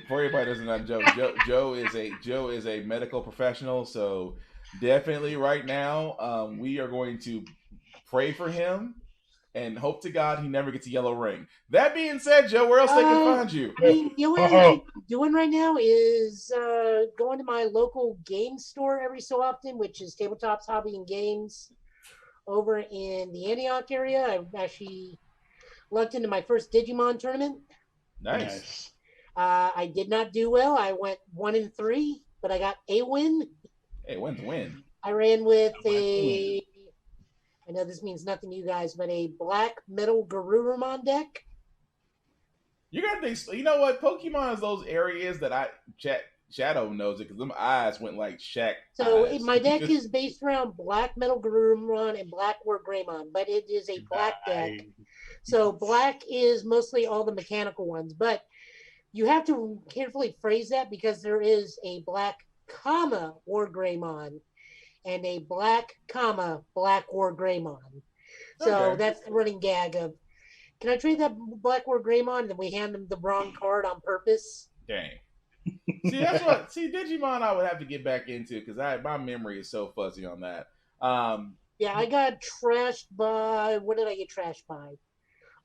For everybody doesn't know, Joe is a medical professional, so definitely right now we are going to pray for him and hope to God he never gets a yellow ring. That being said, Joe, where else they can find you? I mean, the only other thing I'm doing right now is going to my local game store every so often, which is Tabletops Hobby and Games over in the Antioch area. I've actually lucked into my first Digimon tournament. Nice. I did not do well. I went 1-3, but I got a win. Hey, win's a win. I ran with I know this means nothing to you guys, but a black metal Garurumon deck. You know what? Pokemon is those areas that Shadow knows it because them eyes went like Shaq. So eyes. My deck is based around black metal Garurumon and black War Greymon, but it is a black deck. So black is mostly all the mechanical ones, but you have to carefully phrase that because there is a black War Greymon and a black War Greymon. So that's the running gag of, can I trade that black War Greymon? And then we hand them the wrong card on purpose. Dang. See, Digimon I would have to get back into because my memory is so fuzzy on that. Yeah, I got trashed by, what did I get trashed by?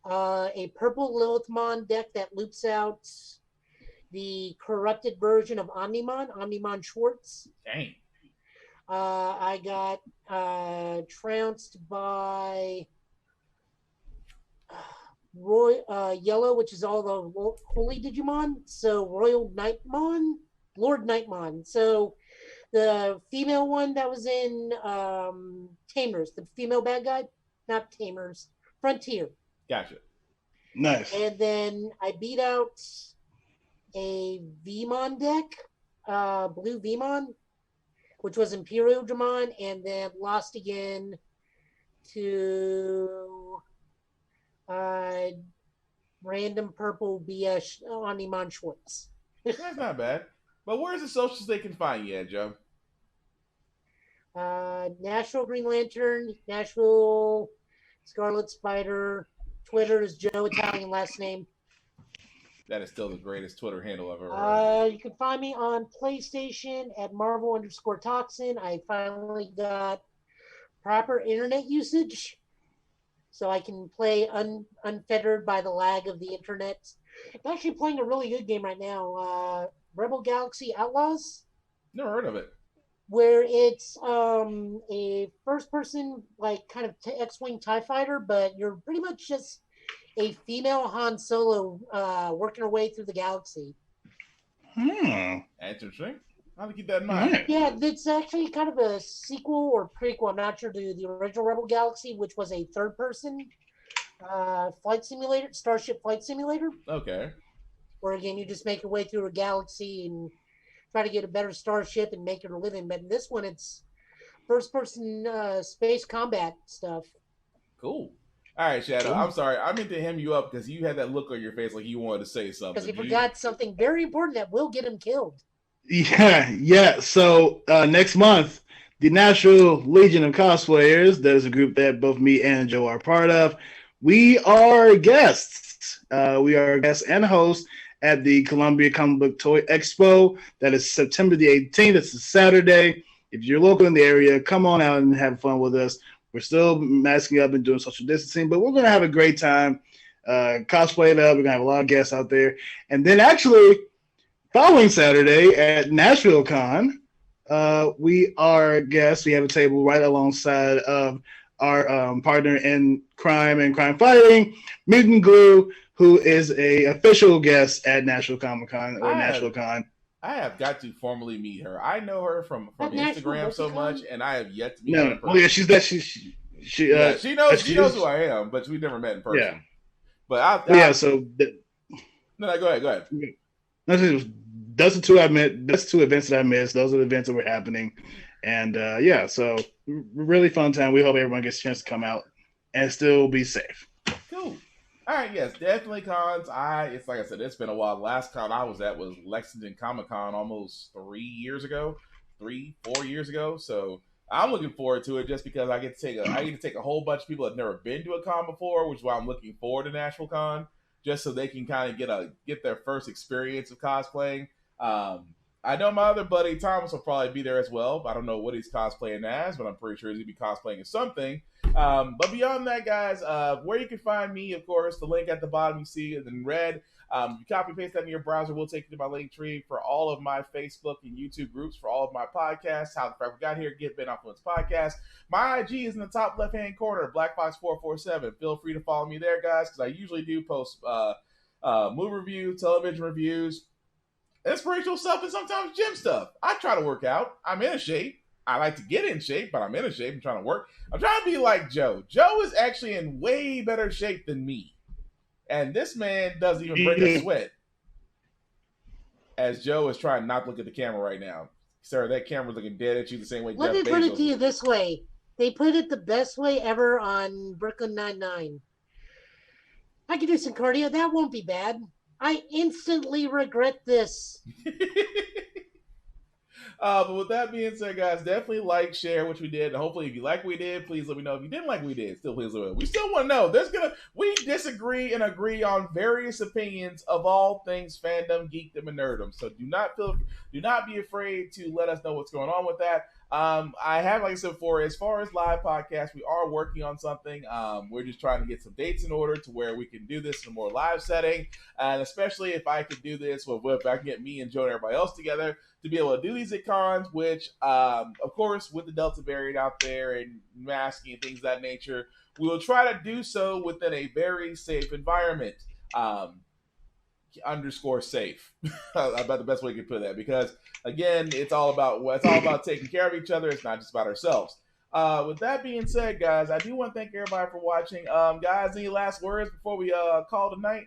A purple Lilithmon deck that loops out the corrupted version of Omnimon Schwartz. Dang. I got trounced by Yellow, which is all the holy Digimon. So Lord Nightmon. So the female one that was in Tamers, the female bad guy, not Tamers, Frontier. Gotcha. Nice. And then I beat out a Vmon deck, blue Vmon, which was Imperial Dramon, and then lost again to random purple BS Omnimon Schwartz. That's not bad. But where's the socials they can find you at, Joe? Nashville Green Lantern, Nashville Scarlet Spider. Twitter is Joe Italian last name. That is still the greatest Twitter handle I've ever heard. You can find me on PlayStation at Marvel_Toxin. I finally got proper internet usage, so I can play unfettered by the lag of the internet. I'm actually playing a really good game right now, Rebel Galaxy Outlaws. Never heard of it. Where it's a first-person, like, kind of X-Wing TIE fighter, but you're pretty much just a female Han Solo working her way through the galaxy. Interesting. I'll keep that in mind. Yeah, it's actually kind of a sequel or prequel, I'm not sure, to the original Rebel Galaxy, which was a third-person flight simulator, Starship Flight Simulator. Okay. Where, again, you just make your way through a galaxy and try to get a better starship and make it a living. But in this one, it's first-person space combat stuff. Cool. All right, Shadow. I'm sorry. I meant to hem you up because you had that look on your face like you wanted to say something. Because he forgot something very important that will get him killed. Yeah. So next month, the National Legion of Cosplayers, that is a group that both me and Joe are part of, we are guests. We are guests and hosts at the Columbia Comic Book Toy Expo. That is September the 18th. It's a Saturday. If you're local in the area, come on out and have fun with us. We're still masking up and doing social distancing, but we're going to have a great time. Cosplay it up. We're going to have a lot of guests out there. And then actually, following Saturday at Nashville Con, we are guests. We have a table right alongside of our partner in crime and crime fighting, Mutant Glue, who is a official guest at National Comic Con or National Con. I have got to formally meet her. I know her from Instagram so much, and I have yet to meet her in person. Oh yeah, she's that. She knows who I am, but we've never met in person. Yeah, but no, go ahead. Those are two I met. That's two events that I missed. Those are the events that were happening, and so really fun time. We hope everyone gets a chance to come out and still be safe. Cool. All right, yes, definitely cons. It's like I said, it's been a while. The last con I was at was Lexington Comic Con almost 4 years ago. So I'm looking forward to it just because I get to take a whole bunch of people that have never been to a con before, which is why I'm looking forward to Nashville Con, just so they can kind of get their first experience of cosplaying. I know my other buddy Thomas will probably be there as well. I don't know what he's cosplaying as, but I'm pretty sure he's going to be cosplaying as something. But beyond that, guys, where you can find me, of course, the link at the bottom you see in red. You copy paste that in your browser, we'll take you to my link tree for all of my Facebook and YouTube groups, for all of my podcasts, How the Fact We Got Here, Get Ben Influence Podcast. My IG is in the top left-hand corner, BlackBox447. Feel free to follow me there, guys, because I usually do post movie reviews, television reviews, inspirational stuff, and sometimes gym stuff. I try to work out. I'm in a shape. I like to get in shape, but I'm in a shape. I'm trying to work. I'm trying to be like Joe. Joe is actually in way better shape than me. And this man doesn't even break a sweat. As Joe is trying not to look at the camera right now. Sir, that camera's looking dead at you the same way Let Jeff me put Bezos it to you this way. They put it the best way ever on Brooklyn Nine-Nine. I can do some cardio. That won't be bad. I instantly regret this. But with that being said, guys, definitely like, share what we did. And hopefully, if you like what we did, please let me know. If you didn't like what we did, still please let me know. We still want to know. We disagree and agree on various opinions of all things fandom, geekdom, and nerddom. So do not be afraid to let us know what's going on with that. I have, like I said before, as far as live podcasts, we are working on something. We're just trying to get some dates in order to where we can do this in a more live setting, and especially if I could do this, if I can get me and Joe and everybody else together to be able to do these at cons, which, of course, with the Delta variant out there and masking and things of that nature, we will try to do so within a very safe environment. Underscore safe. About the best way you can put that, because again, it's all about taking care of each other. It's not just about ourselves. With that being said, guys, I do want to thank everybody for watching. Guys, any last words before we call tonight?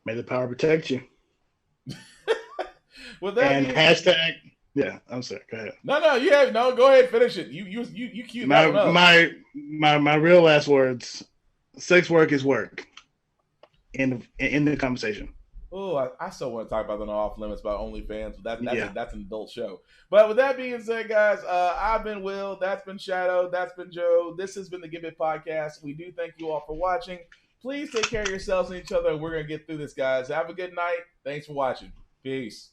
May the power protect you. With that and hashtag. Yeah, I'm sorry. Go ahead. Go ahead, finish it. You cue that one up. My real last words. Sex work is work. In the conversation. Oh, I still want to talk about the off limits about OnlyFans, but that's an adult show. But with that being said, guys, I've been Will. That's been Shadow. That's been Joe. This has been the Give It Podcast. We do thank you all for watching. Please take care of yourselves and each other. We're gonna get through this, guys. Have a good night. Thanks for watching. Peace.